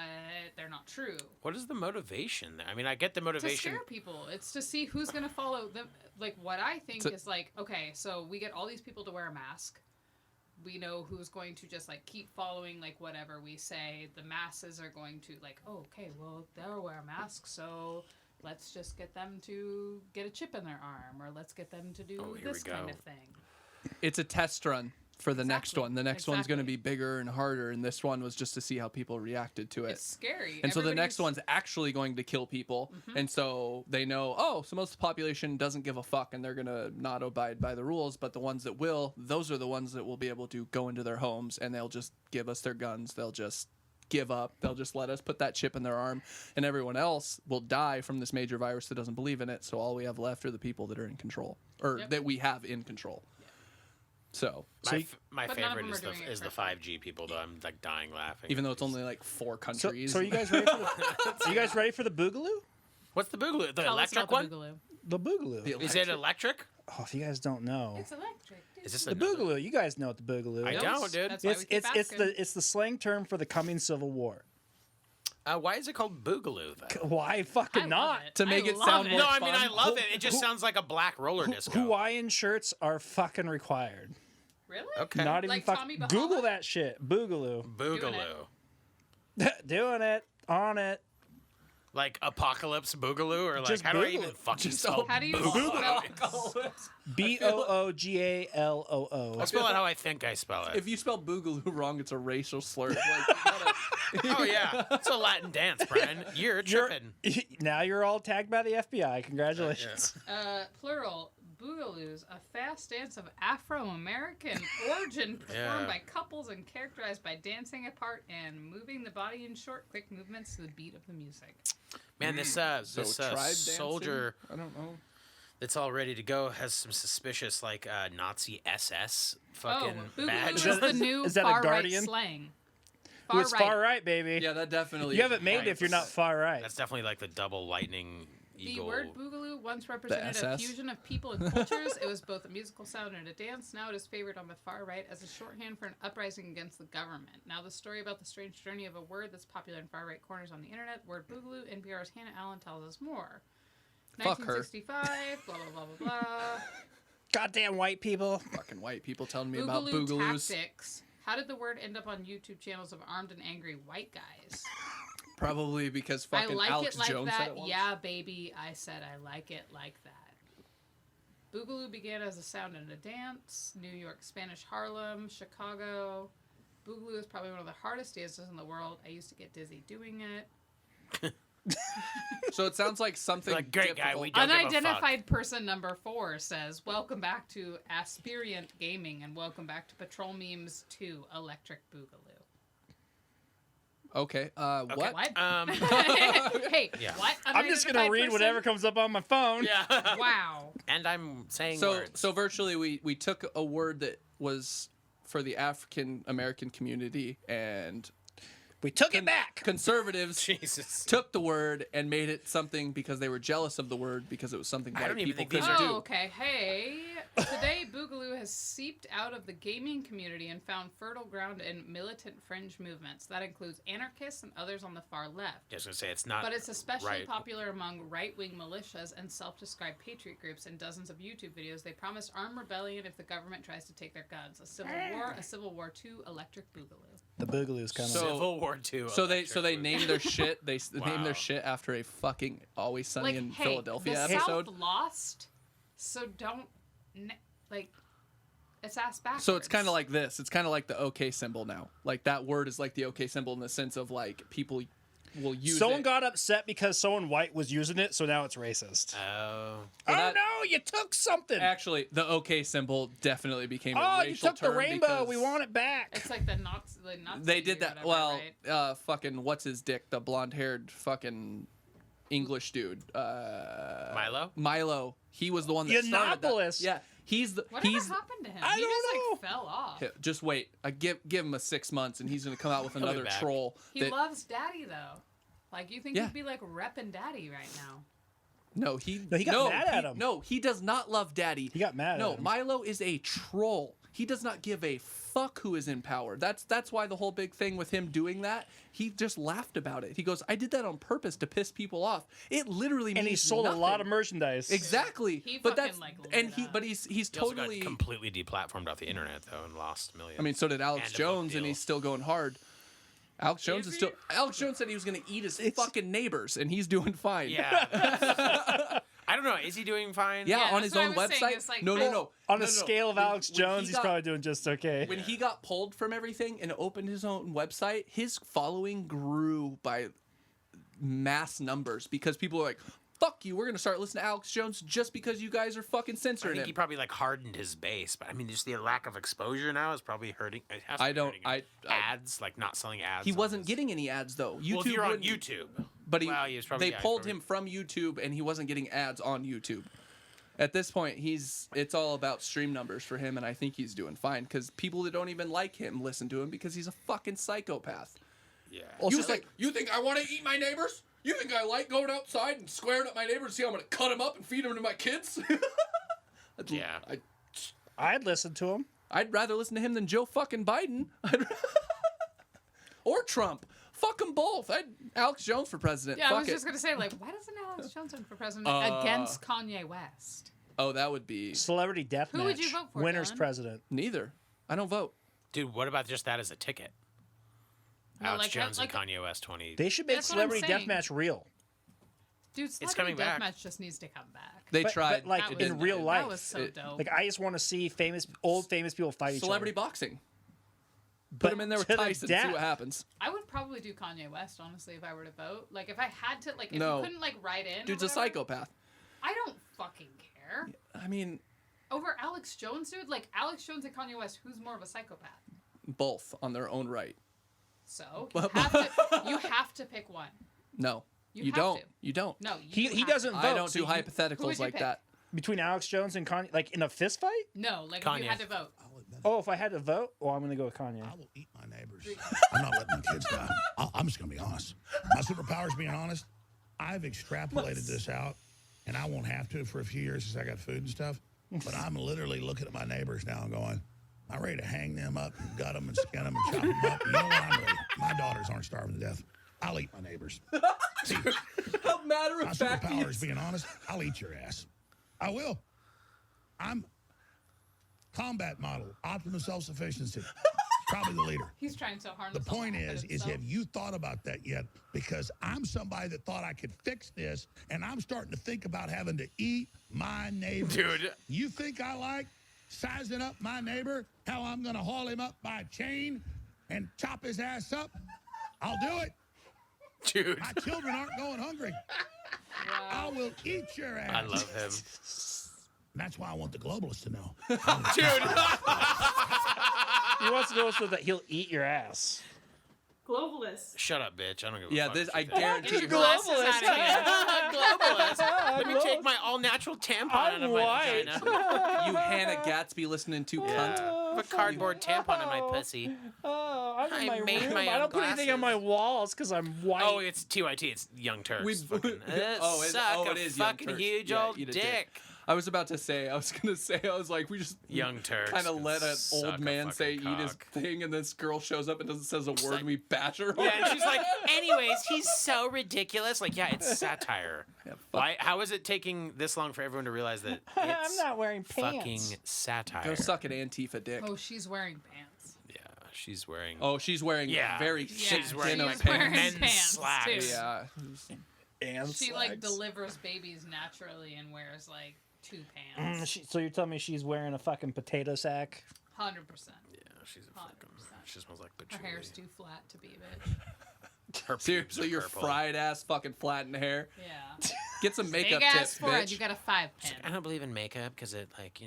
they're not true. What is the motivation there? I mean, I get the To motivation. scare people. It's to see who's going to follow them. Like, what I think is like, okay, so we get all these people to wear a mask. We know who's going to just like keep following like whatever we say. The masses are going to like, oh, okay, well, they'll wear a mask, so let's just get them to get a chip in their arm, or let's get them to do Oh, here this we kind go. of thing. It's a test run for the next Exactly. one. The next one's going to Exactly. be bigger and harder, and this one was just to see how people reacted to it. It's scary. And so the next Everybody's- one's actually going to kill people. Mm-hmm. And so they know, oh, so most of the population doesn't give a fuck and they're going to not abide by the rules. But the ones that will, those are the ones that will be able to go into their homes and they'll just give us their guns. They'll just give up. They'll just let us put that chip in their arm. And everyone else will die from this major virus that doesn't believe in it. So all we have left are the people that are in control or Yep. that we have in control. So My But none of favorite them is are doing it the correctly. 5G people though. I'm like dying laughing. even though it's only like 4 So, countries. so are you guys ready for the, are you guys ready for the Boogaloo? What's the Boogaloo? The Tell us electric about one? the Boogaloo. The Boogaloo. The Is it electric? Oh, if you guys don't know, It's electric. Is this the another- Boogaloo. You guys know what the Boogaloo I is. don't, dude. That's why we keep asking. It's the slang term for the coming Civil War. Why is it called Boogaloo though? Why fucking I love not? it. To make I it love sound it. more No, I mean fun. I love it. It just sounds like a black roller disco. Hawaiian shirts are fucking required. Really? Okay. Not even Like fuck. Tommy Bahama? Google that shit. Boogaloo. Boogaloo. Doing it. On it. Like apocalypse boogaloo, or like Just how do I Boogaloo. even fucking Just spell How do you boogaloo? spell Boogalloo. I'll spell it how I think I spell it. If you spell boogaloo wrong, it's a racial slur. Like, you gotta- Oh yeah, it's a Latin dance, Brian. You're tripping. Now you're all tagged by the FBI. Congratulations. Plural. Boogaloos, a fast dance of Afro-American origin performed Yeah. by couples and characterized by dancing apart and moving the body in short, quick movements to the beat of the music. Man, this so tribe dancing? soldier I don't know. that's all ready to go has some suspicious like Nazi SS fucking Boogaloo badge. is that- the new is that a far-right Guardian? slang. Who is far right, baby? Yeah, that definitely. You haven't made it if you're not far right. That's definitely like the double lightning The eagle. word boogaloo once represented a SS? fusion of people and cultures. It was both a musical sound and a dance. Now it is favored on the far right as a shorthand for an uprising against the government. Now the story about the strange journey of a word that's popular in far right corners on the internet. Word boogaloo. NPR's Hannah Allen tells us more. Fuck her. 1965. Blah blah blah blah blah. Goddamn white people. Fucking white people telling me about Boogaloo boogaloos. tactics. How did the word end up on YouTube channels of armed and angry white guys? Probably because I fucking like Alex it like Jones said that. it once. Yeah, baby. I said I like it like that. Boogaloo began as a sound and a dance. New York, Spanish Harlem, Chicago. Boogaloo is probably one of the hardest dances in the world. I used to get dizzy doing it. So it sounds like something Like, great guy, difficult. we don't give a fuck. Unidentified person number 4 says, "Welcome back to Aspirant Gaming and welcome back to Patrol Memes 2 Electric Boogaloo." Okay. What? What? Um, Hey, Yeah. what? I'm just gonna Unidentified read person? whatever comes up on my phone. yeah. Wow. And I'm saying So words. so virtually we took a word that was for the African American community and We took it back. conservatives Jesus. took the word and made it something because they were jealous of the word because it was something I white don't even people think these couldn't are- do. Oh, okay. Hey, today Boogaloo has seeped out of the gaming community and found fertile ground in militant fringe movements. That includes anarchists and others on the far left. Just gonna say it's not. But it's especially right. popular among right-wing militias and self-described patriot groups. In dozens of YouTube videos, they promise armed rebellion if the government tries to take their guns. A Civil War II electric Boogaloo. The Boogaloo's coming. So- Civil War II. So they electric named their shit they named Wow. their shit after a fucking Always Sunny Like, in hey, Philadelphia the episode. South lost, so don't like. It's ass backwards. So it's kind of like this. It's kind of like the OK symbol now. Like that word is like the OK symbol in the sense of like people will use Someone it. got upset because someone white was using it, so now it's racist. Oh. Oh that- no, you took something. Actually, the OK symbol definitely became a Oh, racial you took the term rainbow. because We want it back. It's like the Nazi. They did that. Whatever, Well, right? fucking what's his dick? The blonde-haired fucking English dude. Milo? Milo. He was the one that started that. Yiannopoulos. Yeah, he's the Whatever he's. happened to him? I he don't just know. like fell off. Just wait. I give him a 6 months, and he's gonna come out with be another back. troll. He that- loves Daddy though. Like you think Yeah. he'd be like repping Daddy right now? No, he got mad at him. No, he does not love Daddy. He got mad at No, him. Milo is a troll. He does not give a fuck who is in power. That's why the whole big thing with him doing that. He just laughed about it. He goes, "I did that on purpose to piss people off." It literally And he means sold nothing. a lot of merchandise. Exactly. He but fucking, that's like, lit and it he up. but he's He also totally. got completely deplatformed off the internet though and lost millions. I mean, so did Alex And a book Jones, and deal. he's still going hard. Alex Jones is still. Alex Jones said he was going to eat his fucking neighbors, and he's doing fine. yeah. I don't know. Is he doing fine? Yeah, Yeah, on that's his what I own was saying. website. It's like- No. On No, a scale of When- Alex when Jones, he he's got- probably doing just okay. When he got pulled from everything and opened his own website, his following grew by mass numbers because people were like, "Fuck you, we're gonna start listening to Alex Jones just because you guys are fucking I censoring think him." he probably like hardened his base, but I mean, just the lack of exposure now is probably hurting. It has to I be don't- hurting him. I- ads like not selling ads. He on wasn't his- getting any ads though. YouTube Well, if you're on wouldn't- YouTube, but Well, he was probably- they yeah, pulled probably- him from YouTube and he wasn't getting ads on YouTube. At this point, it's all about stream numbers for him, and I think he's doing fine because people that don't even like him listen to him because he's a fucking psychopath. Yeah. Also, You think I want to eat my neighbors? You think I like going outside and squaring up my neighbors to see how I'm going to cut them up and feed them to my kids? Yeah. I'd listen to him. I'd rather listen to him than Joe fucking Biden. Or Trump. Fuck them both. Alex Jones for president. Yeah, Fuck I was it. just gonna say, like, why doesn't Alex Jones run for president against Kanye West? Oh, that would be Celebrity deathmatch. Who would you vote for, Winner's Dylan? president. neither. I don't vote. Dude, what about just that as a ticket? No, Alex like, Jones like- and Kanye West 20. They should make That's what I'm Celebrity saying. Deathmatch real. Dude, It's coming Celebrity back. Deathmatch just needs to come back. They But- tried. but, like, That It was- in didn't. real life. That was so dope. Like, I just want to see old famous people fight each Celebrity other. boxing. Put But him in there with to the Tyson and see death. what happens. I would probably do Kanye West, honestly, if I were to vote. Like, if I had to, like, if No. you couldn't, like, write in. or Dude's a whatever, psychopath. I don't fucking care. I mean, Over Alex Jones, dude? Like, Alex Jones and Kanye West, who's more of a psychopath? both on their own right. So, you have to pick one. No, You you have don't. to. You don't. No, He you have doesn't to. vote. I don't so do you- Who would hypotheticals you like pick? that. Between Alex Jones and Kanye, like in a fist fight? No, like, if you Kanye. had to vote. Oh, if I had to vote, well, I'm going to go with Kanye. I will eat my neighbors. I'm not letting my kids die. I'm just going to be honest. My superpower is being honest. I've extrapolated this out, and I won't have to for a few years since I got food and stuff. But I'm literally looking at my neighbors now and going, I'm ready to hang them up and gut them and skin them and chop them up. You know what? I'm ready. My daughters aren't starving to death. I'll eat my neighbors. See, How matter my of fact he superpower is is. being honest. I'll eat your ass. I will. I'm combat model, optimum self-sufficiency. Probably the leader. He's trying so hard. The to point laugh at is himself. have you thought about that yet? Because I'm somebody that thought I could fix this, and I'm starting to think about having to eat my neighbor. Dude. You think I like sizing up my neighbor, how I'm going to haul him up by a chain and chop his ass up? I'll do it. Dude. My children aren't going hungry. I will eat your ass. I love him. And that's why I want the globalists to know. Dude. He wants to know so that he'll eat your ass. Globalist. Shut up, bitch. I don't give a Yeah, fuck. this what I you think. guarantee Get you. your glasses out of here. Globalist. Let me take my all-natural tampon out of my white. vagina. You Hannah Gatsby listening to cunt. I have a cardboard tampon in my pussy. Oh, I'm I in my made room. my I own don't put anything on my glasses. walls because I'm white. Oh, it's TYT. It's Young Turks. We- fucking, oh, suck it a is Young fucking Turks. huge Yeah, old eat a dick. dick. I was about to say, I was like, we just Young Turks kind of can let an suck old a man say fucking eat his cock. thing, and this girl shows up and doesn't says a word, like- and we bash her. Yeah, and she's like, anyways, he's so ridiculous. Like, yeah, it's satire. Why? How is it taking this long for everyone to realize that it's I'm not wearing pants. fucking satire? Go suck an Antifa dick. Oh, she's wearing pants. Yeah, she's wearing. Oh, she's wearing yeah, very she's thick wearing denim she's like wearing pants. men's pants, slacks. too. Yeah. And She like slacks. delivers babies naturally and wears like 2 pants. So you're telling me she's wearing a fucking potato sack? 100%. Yeah, she's a fucking. 100%. She smells like Her patchouli. hair's too flat to be a bitch. Her pubes Seriously, are your purple. fried ass fucking flattened hair. Yeah. Get some makeup Big ass tips, forehead. bitch. You got a 5 She's pin. like, I don't believe in makeup because it, like,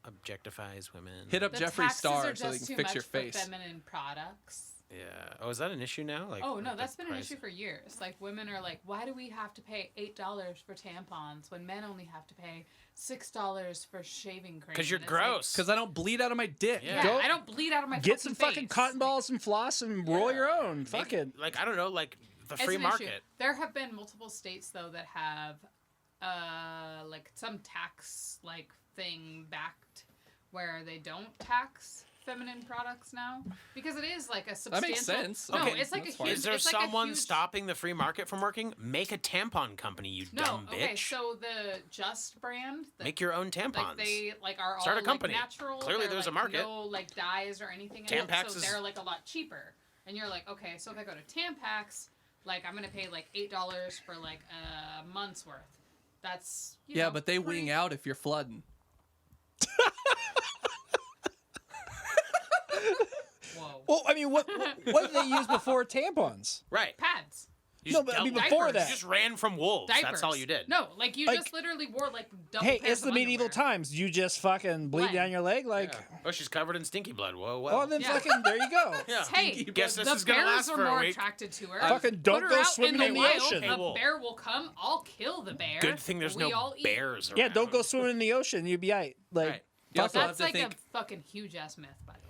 objectifies women. Hit up The Jeffree taxes Star are so they just can too fix your much for face. feminine products. Yeah. Oh, is that an issue now? Like. Oh no, like that's the been an price- issue for years. Like women are like, why do we have to pay $8 for tampons when men only have to pay $6 for shaving cream? Because you're And it's like, gross. Because I don't bleed out of my dick. Yeah. yeah, I don't bleed out of my Get some fucking face. cotton balls and floss and roll your own. Fuck Maybe- it. Like, I don't know, like the It's free an market. issue. There have been multiple states though that have like some tax like thing backed where they don't tax feminine products now because it is like a That substantial. makes sense. No, Okay, it's like a that's huge. fine. Is there it's like a someone huge- stopping the free market from working? Make a tampon company, you No, dumb okay. bitch. So the Just brand, Make your own tampons. like they like are Start all a company. like natural. Clearly they're, there's a like, market. No like dyes or anything. In Tampax it, so is- they're like a lot cheaper. And you're like, okay, so if I go to Tampax, like I'm gonna pay like $8 for like a month's worth. That's you Yeah, know, but they pretty- wing out if you're flooding. Whoa. Well, I mean, what did they use before tampons? Right. Pads. You No, just but I mean dealt- before Diapers. that. You just ran from wolves. Diapers. That's all you did. No, like you Like- just literally wore like double Hey, pairs it's the of medieval underwear. times. You just fucking bleed Blood. down your leg, like. Yeah. Oh, she's covered in stinky blood. Whoa, well. Oh, then Yeah. fucking there you go. Yeah. Hey, Guess this the is gonna bears last are for a more week. attracted to her. Fucking don't Put her go out swimming in in the the wild. ocean. Hey, A wolf. bear will come. I'll kill the bear. Good thing there's we no all eat. bears around. Yeah, don't go swimming in the ocean. You'd be right. Like Right. You also have That's to like think. a fucking huge ass myth, by the way.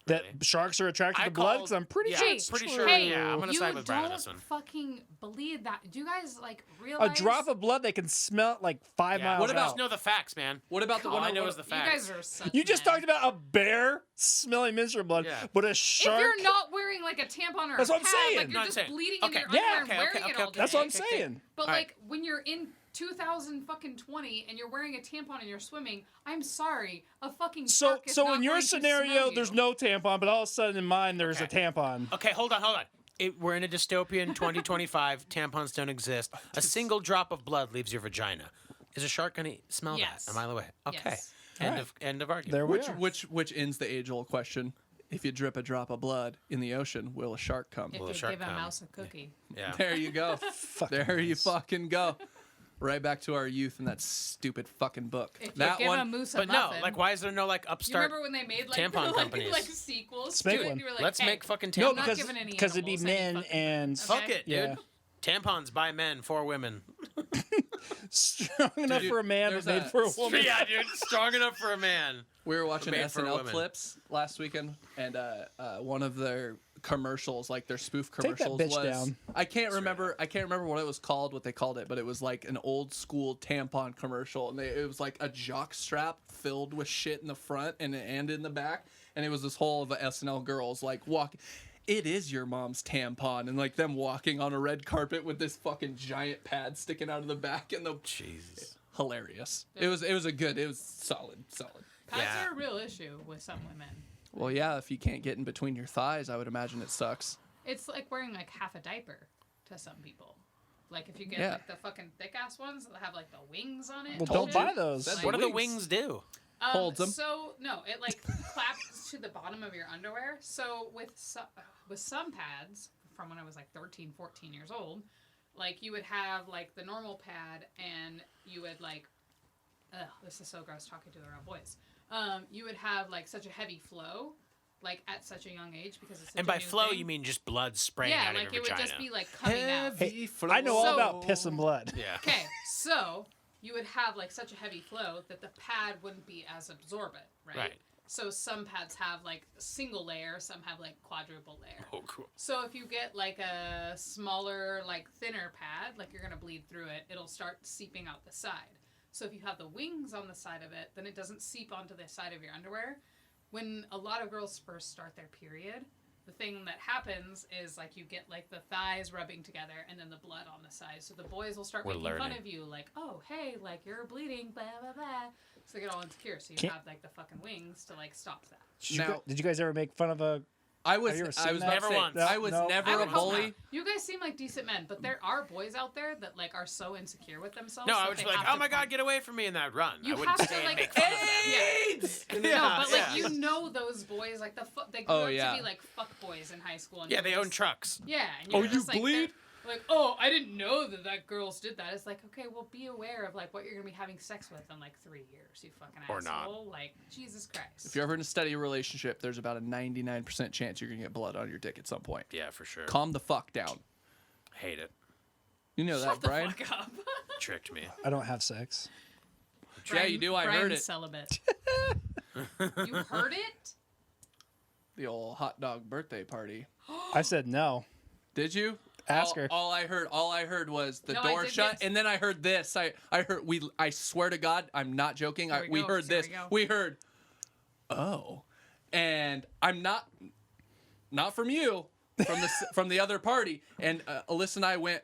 that Really? sharks are attracted I to blood. called- Because I'm pretty yeah, sure it's pretty true. sure, Hey, yeah, I'm gonna you side with Brian on don't this one. fucking believe that. Do you guys like A realize? drop of blood, they can smell it like 5 miles What about out. know the facts, man? What about the All one I know is the You facts. guys are such. You just men. talked about a bear smelling menstrual blood, Yeah. but a If shark. you're not wearing like a tampon or That's a what I'm pad, saying. like No, you're I'm just saying- bleeding okay. in your Yeah. underwear and wearing it all day. That's what I'm saying. But All like when you're in 2020 and you're wearing a tampon and you're swimming, I'm sorry, a fucking So, shark is so not in your going to scenario, smell there's you. no tampon, but all of a sudden in mine, there's a Okay. tampon. Okay, hold on. We're in a dystopian 2025. Tampons don't exist. A single drop of blood leaves your vagina. Is a shark gonna smell Yes. that a mile away? Okay. Yes. End of argument. There we Which are. which ends the age-old question: if you drip a drop of blood in the ocean, will a shark come? If Will a you shark give a come? mouse a cookie. Yeah. There you go. Fucking There you nice. fucking go. Right back to our youth and that stupid fucking book. If That you give a one. moose a But no, muffin, like, why is there no like you upstart? remember when they made like tampon like, companies? like sequels Let's to make it? one. You were like, Let's hey, make fucking No, tampons. not because giving any it'd be animals any men fucking and food. Fuck Okay. it, dude. Yeah. Tampons by men for women. strong enough Dude, for a man, there's but made a- for a woman. Yeah, dude. Strong enough for a man. We were watching Made for a SNL woman. clips last weekend, and one of their commercials, like their spoof Take that commercials, bitch was down. I can't remember what it was called, what they called it, but it was like an old school tampon commercial, and it was like a jock strap filled with shit in the front and in the back, and it was this whole of SNL girls like walking. It is your mom's tampon, and like them walking on a red carpet with this fucking giant pad sticking out of the back, and the Jesus. hilarious. It was solid. Pads Yeah. are a real issue with some women. Well, yeah, if you can't get in between your thighs, I would imagine it sucks. It's like wearing like half a diaper to some people. Like if you get Yeah. like the fucking thick ass ones that have like the wings on it. Well, and don't shit. buy those. That's What do the wings. wings do? Holds 'em. So no, it like claps to the bottom of your underwear. So with some pads from when I was like 13, 14 years old, like you would have like the normal pad and you would like, ugh, this is so gross talking to the real boys. You would have like such a heavy flow, like at such a young age because it's such And a by new flow, thing. you mean just blood spraying yeah, out like of it your would vagina. just be like coming out. Hey, I know all So- about piss and blood. Yeah. Okay, so you would have like such a heavy flow that the pad wouldn't be as absorbent, right? Right. So some pads have like a single layer, some have like quadruple layer. Oh, cool. So if you get like a smaller, like thinner pad, like you're gonna bleed through it, it'll start seeping out the side. So if you have the wings on the side of it, then it doesn't seep onto the side of your underwear. When a lot of girls first start their period, the thing that happens is like you get like the thighs rubbing together and then the blood on the side. So the boys will start We're making fun learning. of you, like, oh hey, like you're bleeding, blah blah blah. So they get all insecure. So you Can't- have like the fucking wings to like stop that. Did you guys ever make fun of a? I was Have you ever seen I was that? about Never to say, once. I was No. never I a would hope bully. not. You guys seem like decent men, but there are boys out there that like are so insecure with themselves. No, that I would they just be like, have oh to my god, point- get away from me, and that run. You I wouldn't have to, stay and like, make fun of them. No, but like Yeah. you know those boys, like they grew Oh, up yeah. to be like fuck boys in high school. And Yeah, you're they just- own trucks. Yeah. And Oh, you're you just, like, bleed? they're- Like, oh, I didn't know that girls did that. It's like, okay, well, be aware of like what you're gonna be having sex with in like 3 years, you fucking Or not. asshole. Like, Jesus Christ. If you're ever in a steady relationship, there's about a 99% chance you're gonna get blood on your dick at some point. Yeah, for sure. Calm the fuck down. Hate it. You know Shut that, the Brian? fuck up. Tricked me. I don't have sex. Yeah, you do. I heard Brian's it. celibate. You heard it? The old hot dog birthday party. I said no. Did you? Ask her. All I heard was the No, I door did shut, get- and then I heard this. I heard I swear to God, I'm not joking. Here We we go, heard here this. we go. We heard, oh, and I'm not from you, from the other party. And Alyssa and I went.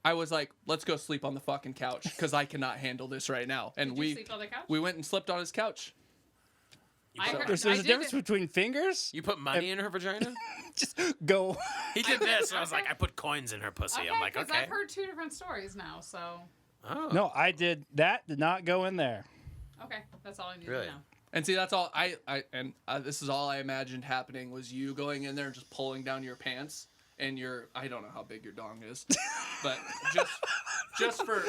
I was like, let's go sleep on the fucking couch because I cannot handle this right now. And Did you we sleep on the couch? we went and slept on his couch. I heard, There's I a did difference it. between fingers. You put money in her vagina? Just go. He did this. And I was like, I put coins in her pussy. Okay, I'm like, 'cause okay. I've heard 2 different stories now, so Oh. No, I did. That did not go in there. okay, that's all I need Really? to know. And see, that's all this is all I imagined happening was you going in there and just pulling down your pants and I don't know how big your dong is, but just for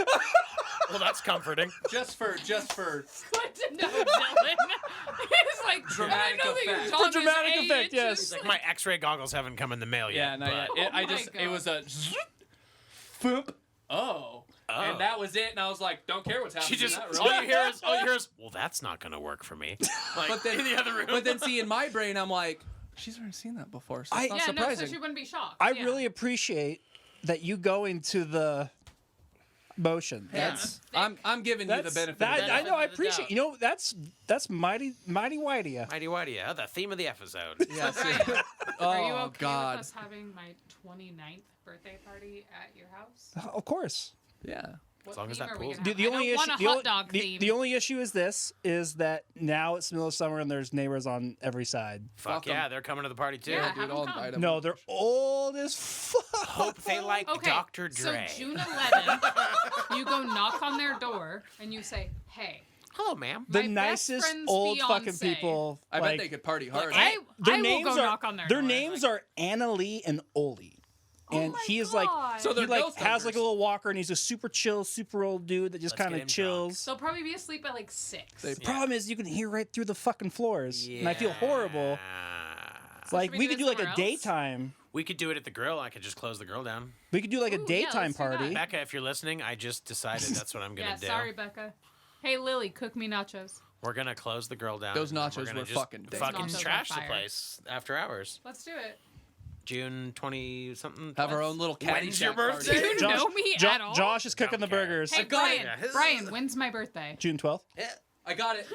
Well, that's comforting. just for Good to know, Dylan. It's like Dramatic I know that your effect. dog is dramatic 8 effect, yes. inches. Like my X-ray goggles haven't come in the mail yeah, yet. no, yeah. but- It my was God. a foop. Oh. And that was it, and I was like, don't care what's happening. She just in that all room. you hear is, well, that's not gonna work for me. Like But then in the other room. But then see, in my brain, I'm like, she's already seen that before, so it's not Yeah, no, surprising. so she wouldn't be shocked. I yeah. really appreciate that you go into the motion. Yeah. I'm giving you the benefit. That, of the I doubt. know. I of the appreciate. doubt. You know, that's mighty whitey. Mighty Whitey, the theme of the episode. Yeah, see. Are you Oh okay God. with us having my 29th birthday party at your house? Of course. Yeah. What long as theme that are we pool's- gonna have? The only I don't issue, want a hot dog theme. the only issue is this: is that now it's the middle of summer and there's neighbors on every side. Fuck Fuck 'em. yeah, they're coming to the party too. Yeah. Dude, have 'em I'll come. invite 'em. No, they're old as fuck. Hope they like Okay, Dr. Dre. so June 11th, you go knock on their door and you say, "Hey, Hello, ma'am. The my best nicest friend's old fucking fiancé." people. I like, bet they could party hard. I Their will names go are knock on their their door. names Like, are Anna Lee and Oli. And my he is God. like, So he they're like ghost has like a hunters. little walker, and he's a super chill, super old dude that just Let's kind get of him chills. they'll probably be asleep by like 6. They- The problem is you can hear right through the fucking floors, and I feel horrible. So Like should we we do could it do like a somewhere else? daytime. We could do it at the grill. I could just close the grill down. We could do like a Ooh, yeah, daytime let's do that. party. Becca, if you're listening, I just decided that's what I'm gonna Yeah, do. sorry, Becca. Hey, Lily, cook me nachos. We're gonna close the grill down. Those and then nachos we're gonna were just fucking dangerous. fucking Nachos are trash the fire. place after hours. Let's do it. June 20 something. Have our own little caddy When's your shack party. birthday? Do you Josh- know me Jo- at all? Josh is cooking Don't the care. burgers. Hey, got it. Brian, Brian, when's my birthday? June 12th. I got it.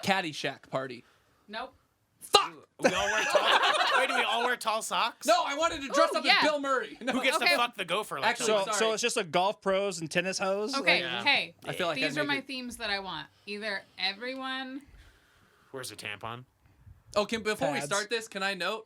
Caddy shack party. Nope. Fuck! We all wear tall. Wait, do we all wear tall socks? No, I wanted to dress Ooh, up yeah. as Bill Murray. No. Who gets Okay. to fuck the gopher? Like Actually, So, someone- so it's just a golf pros and tennis hose. Okay, Yeah. hey. I feel like These I are my made it. themes that I want. Either everyone. Where's a tampon? Oh, before we Pads. start this, can I note?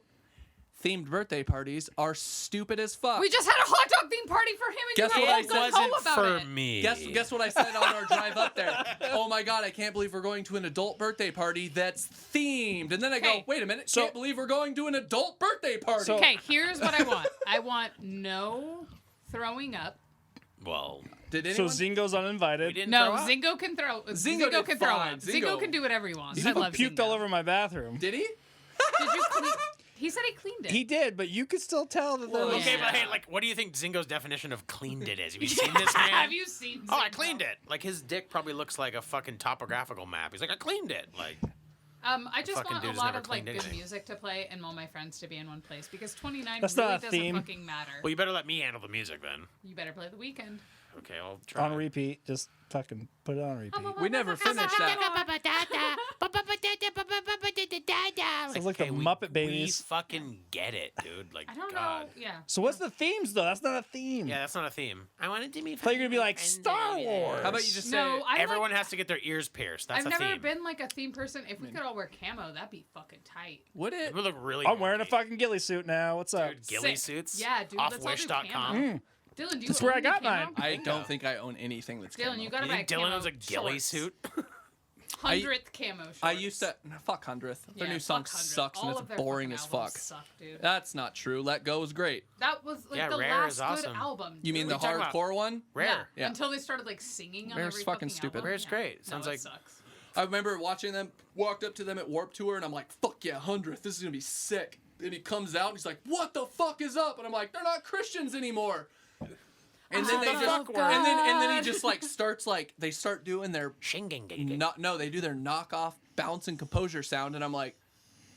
Themed birthday parties are stupid as fuck. We just had a hot dog theme party for him, and Guess you what were I all said? gung ho about for it. me. Guess what I said on our drive up there? Oh my god, I can't believe we're going to an adult birthday party that's themed. And then I go, Okay. wait a minute, So- can't believe we're going to an adult birthday party. So- Okay, here's what I want. I want no throwing up. Well, Did So anyone? Zingo's we uninvited. didn't No, throw up. Zingo can throw. Zingo did can throw fine. up. Zingo can do whatever he wants. I Zingo love puked Zingo. all over my bathroom. Did he? Did you clean? He said he cleaned it. He did, but you could still tell that there Well, was. Okay, Yeah. but hey, like, what do you think Zingo's definition of cleaned it is? Have you seen this man? Have you seen? Oh, I Zingo? cleaned it. Like his dick probably looks like a fucking topographical map. He's like, I cleaned it. Like, I just fucking want a dude's lot never of like cleaned good anything. music to play and all my friends to be in one place because 29 That's really not a doesn't theme. fucking matter. well, you better let me handle the music then. You better play the weekend. Okay, I'll try. On repeat. Just fucking put it on repeat. We never finished that. Sounds like the we- Muppet We Babies. fucking get it, dude. Like, I don't God. know. Yeah. So what's the themes though? That's not a theme. Yeah, that's not a theme. I wanted to be. I thought you were gonna be like Star Wars. How about you just say? No, I Everyone has to get their ears pierced. That's I've a never theme. been like a theme person. If we could all wear camo, that'd be fucking tight. Would it? It would look really. I'm wearing a wonky. fucking ghillie suit now. What's up? Dude, ghillie Sick. suits. Yeah, dude. Off Let's all do Wish.com. camo. Dylan, do you That's own where I any got camo? mine. I don't think I own anything that's Dylan, camo. you gotta You buy think a camo Dylan owns a ghillie shorts. suit? 100th camo shorts. I used to fuck 100th. Their Yeah, new fuck song 100th. sucks All and of it's their boring fucking as fuck. albums Suck, dude. That's not true. Let Go was great. That was like Yeah, the Rare last is awesome. good album. You mean dude. the talking about? hardcore one? Rare. Yeah. Until they started like singing on Rare's every fucking stupid. album. Rare's Yeah. great. No, Sounds it like- sucks. I remember watching them, walked up to them at Warped Tour, and I'm like, fuck yeah, 100th, this is gonna be sick. And he comes out, and he's like, what the fuck is up? And I'm like, they're not Christians anymore. And then Oh, they just, God. and then he just like starts like, they start doing their, Shinging. no, they do their knockoff bounce and composure sound, and I'm like,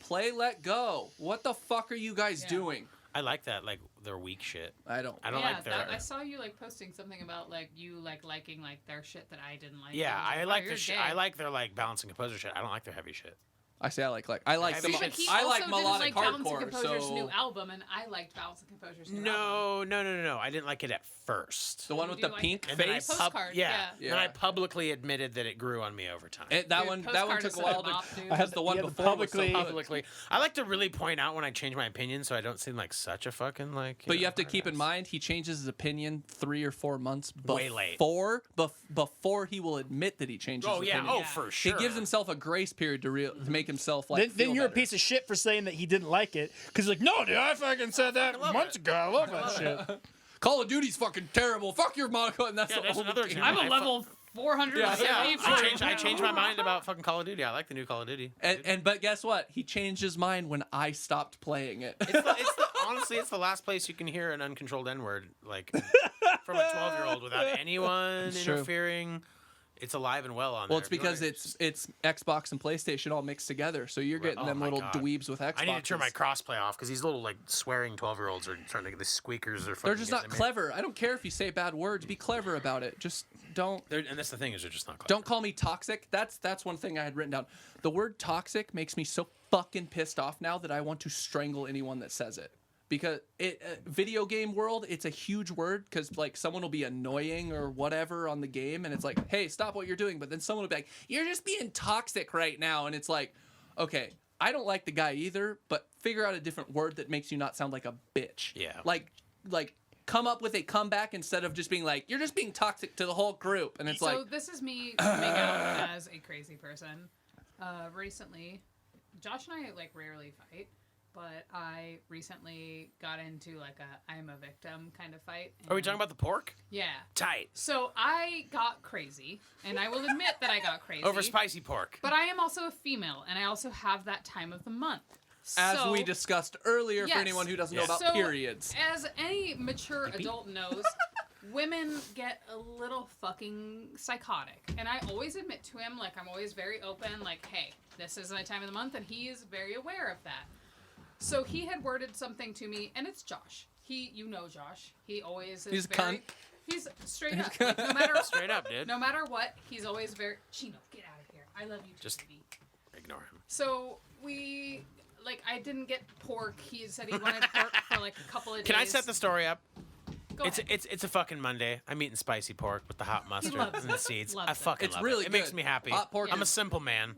play Let Go. What the fuck are you guys Yeah. doing? I like that. Like their weak shit. I don't. I don't yeah, like their. I saw you like posting something about like you like liking like their shit that I didn't like. Yeah, and I was like oh, their shit. you're I gay. like their like balance and composer shit. I don't like their heavy shit. I say I like them. See, But he I also like didn't melodic like Balance and hardcore. Composer's So new album, and I liked Balance and Composer's new album. No. I didn't like it at first. the one You with do the like pink it. And then I face. Postcard, yeah. Then I publicly admitted that it grew on me over time. That Dude, one Postcard took is a while such a bop, to. dude. Because the one You had to before was so publicly- good. Publicly, I like to really point out when I change my opinion, so I don't seem like such a fucking like. But you know, have to keep in hard-ass. mind he changes his opinion 3 or 4 months Way late. before he will admit that he changes Oh his yeah. opinion. Oh for sure. He gives himself a grace period to make make himself like. Then you're a piece of shit for saying that he didn't like it. Because like, no, dude, I fucking said that months ago. I love that shit. Call of Duty's fucking terrible. Fuck your Monaco, and that's the there's only another game. example. I'm a level 400. I changed my mind about fucking Call of Duty. I like the new Call of Duty. But guess what? He changed his mind when I stopped playing it. Honestly, it's the last place you can hear an uncontrolled N-word, like from a 12-year-old without anyone interfering. It's alive and well on there. Well, it's because it's Xbox and PlayStation all mixed together, so you're getting them little dweebs with Xbox. I need to turn my crossplay off because these little like swearing 12-year-olds are trying to get the squeakers. They're just not clever. I don't care if you say bad words. Be clever about it. Just don't. And that's the thing is they're just not clever. Don't call me toxic. That's one thing I had written down. The word toxic makes me so fucking pissed off now that I want to strangle anyone that says it. Because video game world, it's a huge word because like someone will be annoying or whatever on the game and it's like, hey, stop what you're doing. But then someone will be like, you're just being toxic right now. And it's like, okay, I don't like the guy either, but figure out a different word that makes you not sound like a bitch. Yeah. Like come up with a comeback instead of just being like, you're just being toxic to the whole group. And it's So like, this is me coming out as a crazy person. Recently, Josh and I like rarely fight. But I recently got into like a I'm a victim kind of fight. Are we talking about the pork? Yeah. Tight. So I got crazy, and I will admit that I got crazy. Over spicy pork. But I am also a female, and I also have that time of the month. as we discussed earlier, for anyone who doesn't know about So, periods. As any mature adult knows, women get a little fucking psychotic. And I always admit to him, like, I'm always very open, like, hey, this is my time of the month, and he is very aware of that. So he had worded something to me, and it's Josh. You know Josh. He always is He's very... cunt. He's straight up. Like, no matter... Straight up, dude. No matter what, he's always very... Chino, get out of here. I love you, Just baby. ignore him. So we... Like, I didn't get pork. He said he wanted pork for, like, a couple of days. Can I set the story up? Go ahead. It's a fucking Monday. I'm eating spicy pork with the hot mustard loves and the it. seeds. Loves I it. fucking It's love really it. It makes good. me happy. Hot pork I'm a is- simple man.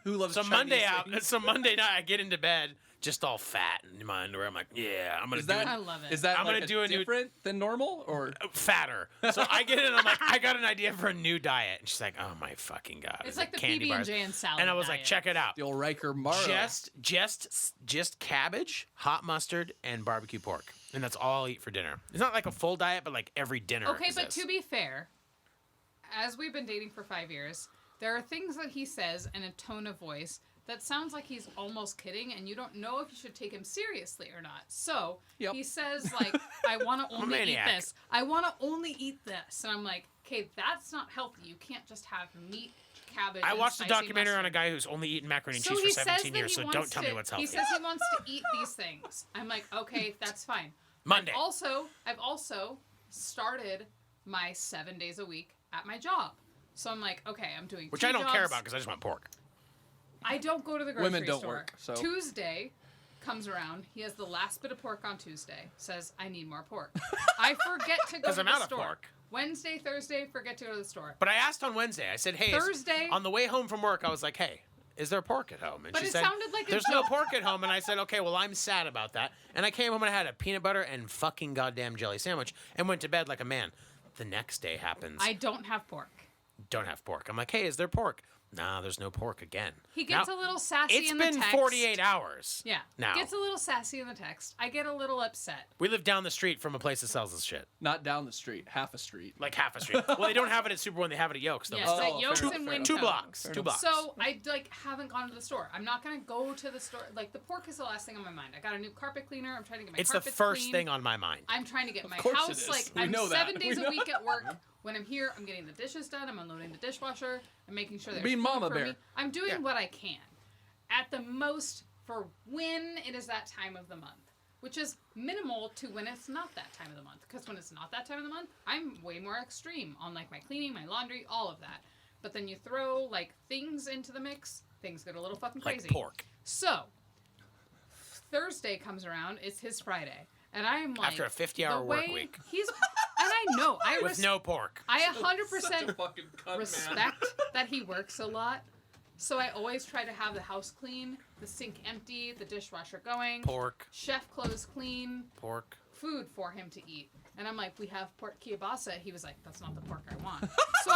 Who loves So Chinese Monday things. Monday night I get into bed just all fat in my underwear. I'm like, yeah, I'm gonna Is do that, I love it. Is that I'm like gonna do a new- different than normal or? fatter. So I get in. I'm like, I got an idea for a new diet. And she's like, oh my fucking god. It's Is like it the candy PB&J bars? and salad And I was like, diet. check it out. The old Riker Morrow. Just cabbage, hot mustard, and barbecue pork, and that's all I'll eat for dinner. It's not like a full diet, but like every dinner. Okay, is but this. to be fair, as we've been dating for 5 years, there are things that he says in a tone of voice that sounds like he's almost kidding, and you don't know if you should take him seriously or not. So Yep. he says, like, I want to a only eat maniac. this. I want to only eat this. And I'm like, okay, that's not healthy. You can't just have meat, cabbage, I and watched a spicy documentary on a mustard. guy who's only eaten macaroni and So cheese he for says 17 that years. he So wants don't tell me what's healthy. He says he wants to eat these things. I'm like, okay, that's fine. Monday. I've also started my 7 days a week at my job. So I'm like, okay, I'm doing Which two I don't care jobs. about because I just want pork. I don't go to the grocery Women don't store. work, so- Tuesday comes around. He has the last bit of pork on Tuesday. Says, I need more pork. I forget to go 'Cause to I'm the out of store. pork. Wednesday, Thursday, forget to go to the store. But I asked on Wednesday. I said, hey, Thursday- on the way home from work, I was like, hey, is there pork at home? And But she it said, sounded like a there's no joke. pork at home. And I said, okay, well, I'm sad about that. And I came home and I had a peanut butter and fucking goddamn jelly sandwich and went to bed like a man. The next day happens. I don't have pork. Don't have pork. I'm like, hey, is there pork? Nah, there's no pork again. He gets Now, a little sassy It's in the been text. 48 hours. Yeah. Now. Gets a little sassy in the text. I get a little upset. We live down the street from a place that sells this shit. Not down the street, half a street. Like half a street. Well, they don't have it at Super One. They have it at Yokes. Though. Yes, Oh, at Yokes fair and enough, fair Winco. Two blocks. Fair Two enough. blocks. So I haven't gone to the store. I'm not gonna go to the store. Like the pork is the last thing on my mind. I got a new carpet cleaner. I'm trying to get my It's the carpets first clean. thing on my mind. I'm trying to get my course it house is. like We I'm know that. 7 days We a know week at work. When I'm here, I'm getting the dishes done. I'm unloading the dishwasher. I'm making sure there's Being food mama for bear. me. I'm doing Yeah. what I can. At the most, for when it is that time of the month, which is minimal to when it's not that time of the month. Because when it's not that time of the month, I'm way more extreme on like my cleaning, my laundry, all of that. But then you throw like things into the mix, things get a little fucking Like crazy. pork. So Thursday comes around, it's his Friday, and I'm like, After a 50-hour the work way week. He's, and I know, With no pork. I 100% fucking cunt, respect that he works a lot. So I always try to have the house clean, the sink empty, the dishwasher going, Pork. chef clothes clean, Pork. food for him to eat. And I'm like, we have pork kielbasa. He was like, that's not the pork I want. So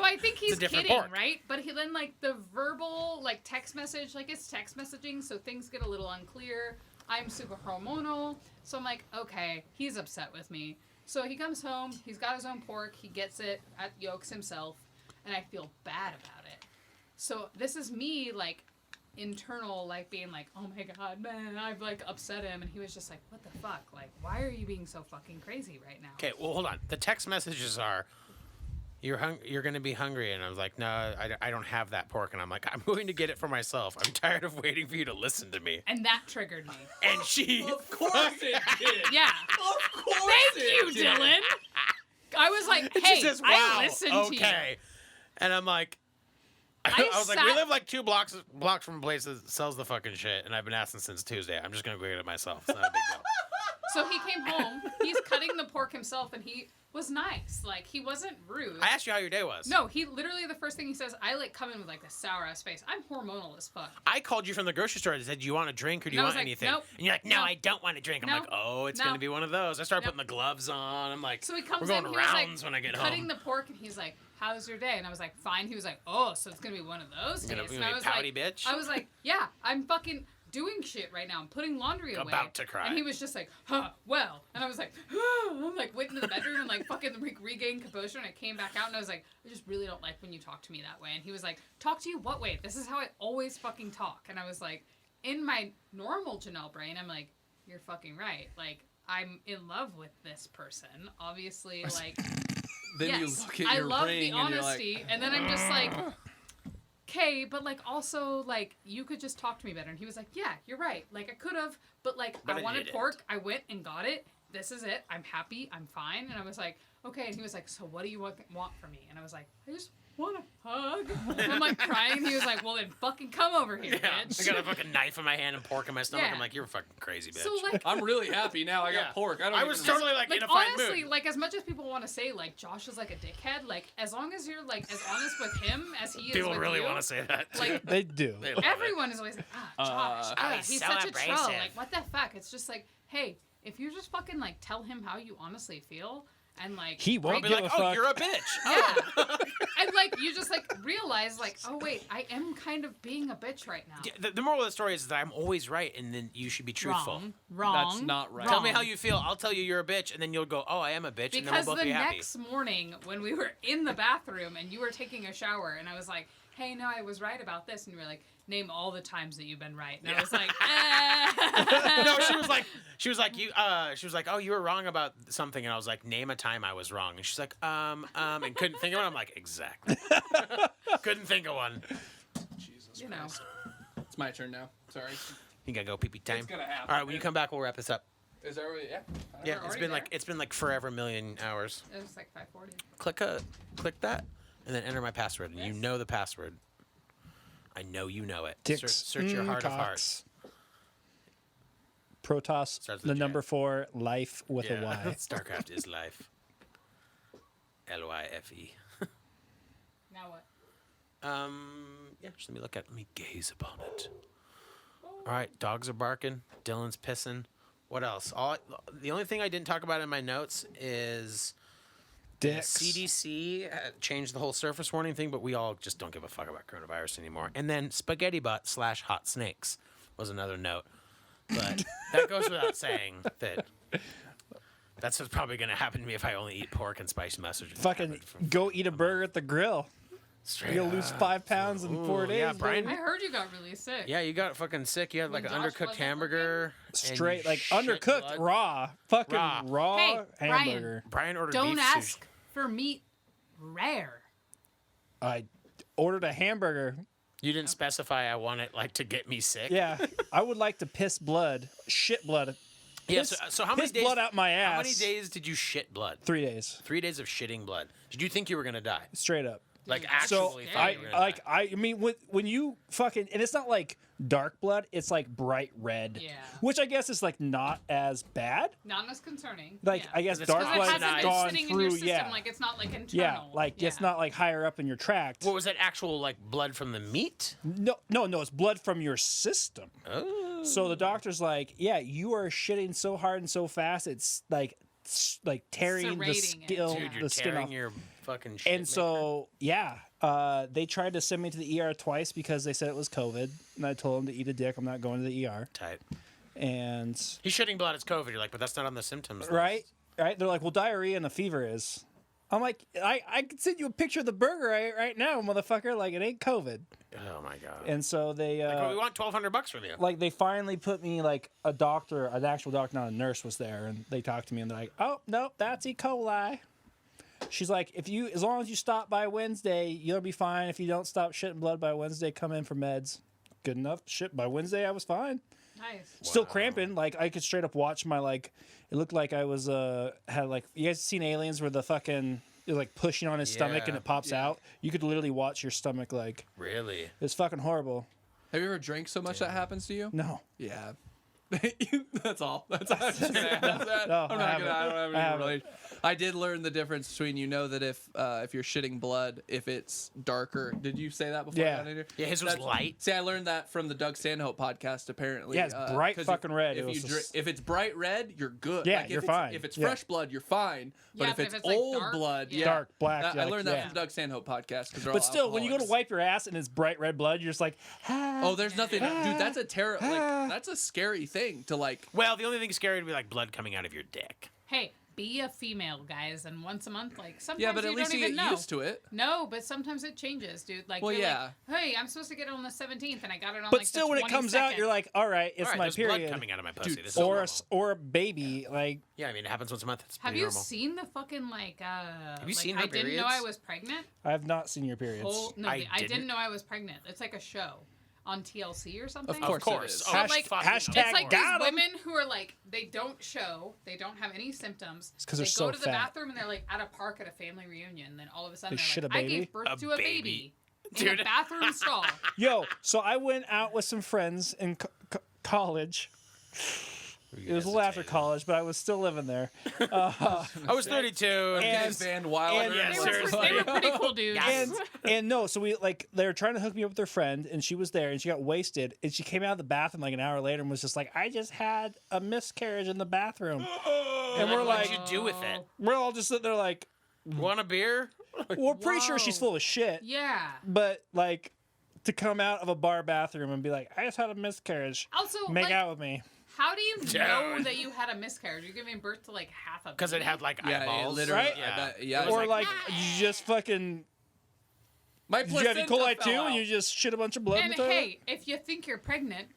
I think he's kidding, pork. Right? But he then like the verbal like text message, like it's text messaging, so things get a little unclear. I'm super hormonal, so I'm like, okay, he's upset with me. So he comes home, he's got his own pork, he gets it, yolks himself, and I feel bad about it. So this is me like internal, like being like, oh my god, man, I've like upset him, and he was just like, what the fuck, like, why are you being so fucking crazy right now? Okay, well, hold on. The text messages are, you're gonna be hungry, and I was like, no, I don't have that pork, and I'm like, I'm going to get it for myself. I'm tired of waiting for you to listen to me. And that triggered me. And she, Of course it did. Yeah. Of course Thank you, did. Dylan. I was like, and hey, she says, wow, I listened to you. okay. And I'm like, I was like, we live like 2 blocks from a place that sells the fucking shit, and I've been asking since Tuesday. I'm just gonna go get it myself. It's not a big deal. So he came home. He's cutting the pork himself, and he was nice. Like, he wasn't rude. I asked you how your day was. No, he literally, the first thing he says, I like come in with like a sour ass face. I'm hormonal as fuck. I called you from the grocery store and said, do you want a drink or do you And I want was like, anything? nope, And you're like, no, no, I don't want a drink. I'm no, like, oh, it's no, going to be one of those. I started nope. putting the gloves on. I'm like, So he comes we're going in, he rounds was like when I get cutting home. the pork, and he's like, how's your day? And I was like, fine. He was like, oh, so it's going to be one of those You're days. gonna And I be was pouty like, bitch? I was like, yeah, I'm fucking doing shit right now. I'm putting laundry away. About to cry. And he was just like, huh, well. And I was like, I'm like, went into the bedroom and like fucking regained composure. And I came back out and I was like, I just really don't like when you talk to me that way. And he was like, talk to you what way? This is how I always fucking talk. And I was like, in my normal Janelle brain, I'm like, you're fucking right. Like, I'm in love with this person. Obviously, like, Then yes, you look at I your love ring the and you're honesty. like, And then I'm just like, okay, but like also like you could just talk to me better. And he was like, yeah, you're right. Like I could have, but like But I I wanted didn't. pork. I went and got it. This is it. I'm happy. I'm fine. And I was like, okay. And he was like, so what do you want from me? And I was like, I just want a hug. And I'm like crying. And he was like, well then fucking come over here, Yeah, bitch. I got a fucking knife in my hand and pork in my stomach. Yeah. I'm like, you're a fucking crazy bitch. So like I'm really happy now. I Yeah. got pork. I was even- totally like in like a fine honestly, mood. like as much as people want to say like Josh is like a dickhead, like as long as you're like as honest with him as he is People with really you, want to say that. Too. like They do. They love everyone is always like, Josh, he's so such a troll. abrasive. Like, what the fuck? It's just like, hey, if you just fucking like tell him how you honestly feel, and like He won't I'll be give like, a oh, fuck. you're a bitch. yeah, and like you just like realize like, oh wait, I am kind of being a bitch right now. Yeah, the moral of the story is that I'm always right, and then you should be truthful. Wrong. That's not right. Tell me how you feel. I'll tell you you're a bitch, and then you'll go, oh, I am a bitch, and then Because we'll both the be happy. next morning when we were in the bathroom and you were taking a shower and I was like, hey, no, I was right about this, and you were like, name all the times that you've been right, and I was like, No, she was like, oh, you were wrong about something, and I was like, name a time I was wrong, and she's like, and couldn't think of one. I'm like, exactly. Couldn't think of one. Jesus you know. Christ. It's my turn now. Sorry. You gotta go pee time. It's gonna happen. All right, when you come back, we'll wrap this up. Is there? Yeah. Yeah, it's been like forever million hours. It was like 5:40. Click that, and then enter my password, and you know the password. I know you know it. Dicks. Search your heart of hearts. Protoss, Starts with the J. number 4, life with a Yeah. Y. StarCraft is life. LYFE. Now what? Yeah, just let me gaze upon it. All right, dogs are barking. Dylan's pissing. What else? The only thing I didn't talk about in my notes is Dicks. CDC changed the whole surface warning thing, but we all just don't give a fuck about coronavirus anymore. And then spaghetti butt / hot snakes was another note. But that goes without saying that that's what's probably going to happen to me if I only eat pork and spiced mustard. Fucking go eat a burger at the grill. Straight You'll lose 5 pounds in 4 days. yeah, Brian. I heard you got really sick. Yeah, you got fucking sick. You had like When an Josh undercooked wasn't hamburger. and Straight, you like shit undercooked, blood. raw. Fucking Raw. raw Hey, Brian. hamburger. Brian ordered Don't beef ask sushi. for meat rare. I ordered a hamburger. You didn't specify I want it like to get me sick. Yeah, I would like to piss blood, shit blood. Yeah. Piss, So how many piss days? blood out my ass. How many days did you shit blood? 3 days, 3 days of shitting blood. Did you think you were gonna die? straight up. Like So actually? thought you were gonna die? I mean, when you fucking, and it's not like dark blood, it's like bright red. Yeah. Which I guess is like not as bad. Not as concerning. Like yeah. I guess It's dark because Because it blood hasn't has been gone sitting in through. your system, Yeah, like it's not like internal. yeah, like it's not like higher up in your tract. What was that actual like blood from the meat? No, it's blood from your system. Oh. So the doctor's like, yeah, you are shitting so hard and so fast, it's like tearing the Serrating it. skin, Dude, you're the skin tearing off. your fucking shit. And so, they tried to send me to the ER twice because they said it was COVID, and I told them to eat a dick. I'm not going to the ER. Tight. And He's shitting blood. It's COVID. You're like, but that's not on the symptoms list. right. They're like, well, diarrhea and a fever is. I'm like, I can send you a picture of the burger right now, motherfucker. Like, it ain't COVID. Oh my god. And so they Like, we want $1,200 from you. like they finally put me like a doctor, an actual doctor, not a nurse, was there, and they talked to me, and they're like, "Oh nope, that's E. coli." She's like, as long as you stop by Wednesday, you'll be fine. If you don't stop shitting blood by Wednesday, come in for meds. Good enough. Shit, by Wednesday I was fine. Nice. Still cramping. Like I could straight up watch my like. It looked like I was had like, you guys seen Aliens where the fucking you're like pushing on his stomach and it pops out. You could literally watch your stomach like. Really? It's fucking horrible. Have you ever drank so much that happens to you? No. Yeah. That's all. That's all. I'm just gonna ask that. No, I'm I not gonna. I don't have any haven't. relation. I did learn the difference between that if you're shitting blood, if it's darker. Did you say that before? Yeah. I got in here? Yeah, his was light. See, I learned that from the Doug Stanhope podcast. Apparently, Yeah, it's bright 'cause fucking red. If It was just- if it's bright red, you're good. Yeah, Like, you're if it's- fine. If it's Yeah. fresh blood, you're fine. But Yeah, if but it's if it's, like, old dark, blood, yeah. Dark, black, I like, learned that yeah. from the Doug Stanhope podcast. 'Cause they're But all still, when you go to alcoholics. wipe your ass and it's bright red blood, you're just like, Oh, there's nothing, dude. That's a that's a scary thing to like. Well, the only thing scary would be like blood coming out of your dick. Hey, be a female, guys, and once a month, like sometimes Yeah, but you at least don't you even get know. used to it. No, but sometimes it changes, dude. Like, Well, you're yeah. like, hey, I'm supposed to get it on the 17th, and I got it on but like still, the when it comes out, 22nd. you're like, all right, it's All right, my there's period. blood coming out of my pussy. Dude, This is or normal. or a baby, like Yeah, I mean, it happens once a month. It's Have pretty you normal. seen the fucking like? Have you seen her I didn't know periods? I was pregnant. I've not seen your periods. No, I I didn't didn't. know I was pregnant. It's like a show on TLC or something. Of Of course. course. It is. Oh, But, like, fucking hashtag It's like got these 'em. women who are like, they don't show, they don't have any symptoms. It's 'cause they they're go so to the fat. bathroom and they're like at a park at a family reunion. And then all of a sudden They they're shit like, a I baby? gave birth A to a baby. baby in Dude. a bathroom stall. Yo, so I went out with some friends in college. It was a little after college, but I was still living there. I was 32. And- Van Wilder. and- Yeah, They seriously. were pretty cool dudes. And no, so we like they were trying to hook me up with their friend, and she was there, and she got wasted, and she came out of the bathroom like an hour later and was just like, "I just had a miscarriage in the bathroom," and we're What'd like, you do with it? we're all just sitting there like, Want a beer? we're pretty sure she's Whoa. full of shit, Yeah. but like to come out of a bar bathroom and be like, "I just had a miscarriage," Also, make like, out with me. how do you know Dude. that you had a miscarriage? You're giving birth to like half a Because it baby? had like Yeah, eyeballs. literally. Right? Yeah. Or like you just fucking. my Did you have E. placenta coli too, fell and out. you just shit a bunch of blood in And the toilet? hey, if you think you're pregnant,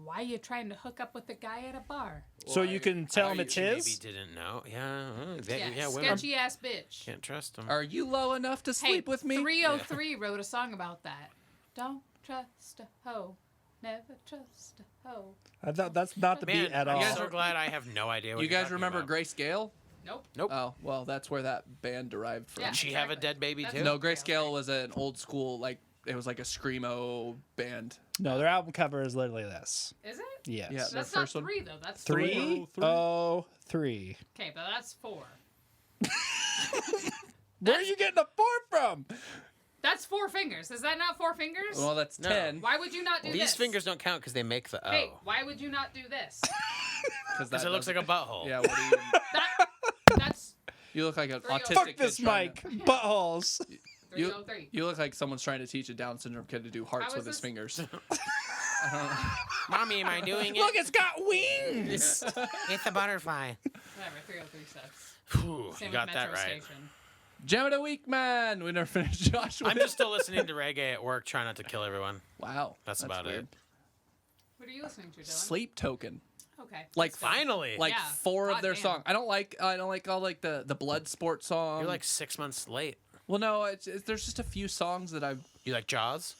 why are you trying to hook up with a guy at a bar? So you can tell him You it's maybe his. didn't know. Yeah. Yeah, Women sketchy ass bitch. can't trust them. Are you low enough to Hey, sleep with me? 303 wrote a song about that. Don't trust a hoe, never trust a hoe. I thought that's not the Man, beat at I'm all. so glad I have no idea what You you're guys talking remember about. Grace Gale? Nope. Nope. Oh, well, that's where that band derived from. Yeah. Did she have a Exactly. dead baby That's- too? No, Grace Gale was an old school, like, it was like a screamo band. No, their album cover is literally this. Is it? Yes. Yeah. Their That's not first one? 3 though. That's 3 4. oh 3. Okay, but that's 4. Where are you getting the 4 from? That's 4 fingers. Is that not 4 fingers? Well, that's No. 10. Why would you not do These this? fingers don't count because they make the O. Hey, why would you not do this? Because it looks like a butthole. Yeah, what do you... That's You look like an 303. autistic Fuck kid this trying mic. to- Buttholes. 303. You look like someone's trying to teach a Down syndrome kid to do hearts How with is his this- fingers. Mommy, am I doing it? Look, it's got wings. It's a butterfly. Whatever, 303 sucks. Whew, Same you got with that Metro right. Station. Gem of the week, man. We never finished Josh. I'm just still listening to reggae at work, trying not to kill everyone. Wow. That's about weird. it. What are you listening to, Dylan? Sleep Token. Okay. Like that's good. Finally. Like Yeah. 4 of their Goddamn. songs. I don't like all like the blood sport songs. You're like 6 months late. Well, no, there's just a few songs that I've. You like Jaws?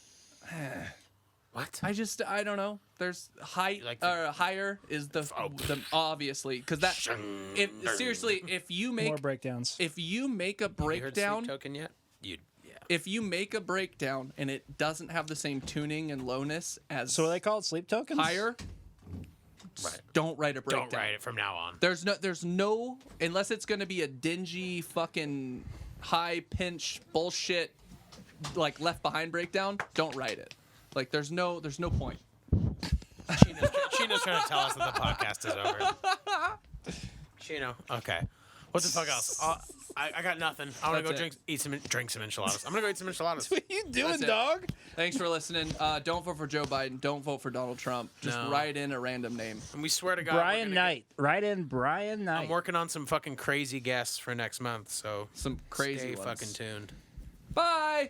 What? I don't know. There's You like the- higher is the obviously because that seriously if you More make breakdowns. a You heard breakdown Sleep Token yet? Yeah. if you make a breakdown and it doesn't have the same tuning and lowness as So are they called sleep tokens? higher, Right. don't write a breakdown. Don't write it from now on. There's no unless it's gonna be a dingy fucking high pinch bullshit like Left Behind breakdown. Don't write it. Like there's no point. China's Sheena's trying to tell us that the podcast is over. Sheena, okay. What the fuck else? I got nothing. I want to go drink some enchiladas. I'm gonna go eat some enchiladas. What are you doing, That's it. dog? Thanks for listening. Don't vote for Joe Biden. Don't vote for Donald Trump. Just No. write in a random name. And we swear to God, Brian Knight. Write in Brian Knight. I'm working on some fucking crazy guests for next month, so Some crazy stay ones. fucking tuned. Bye.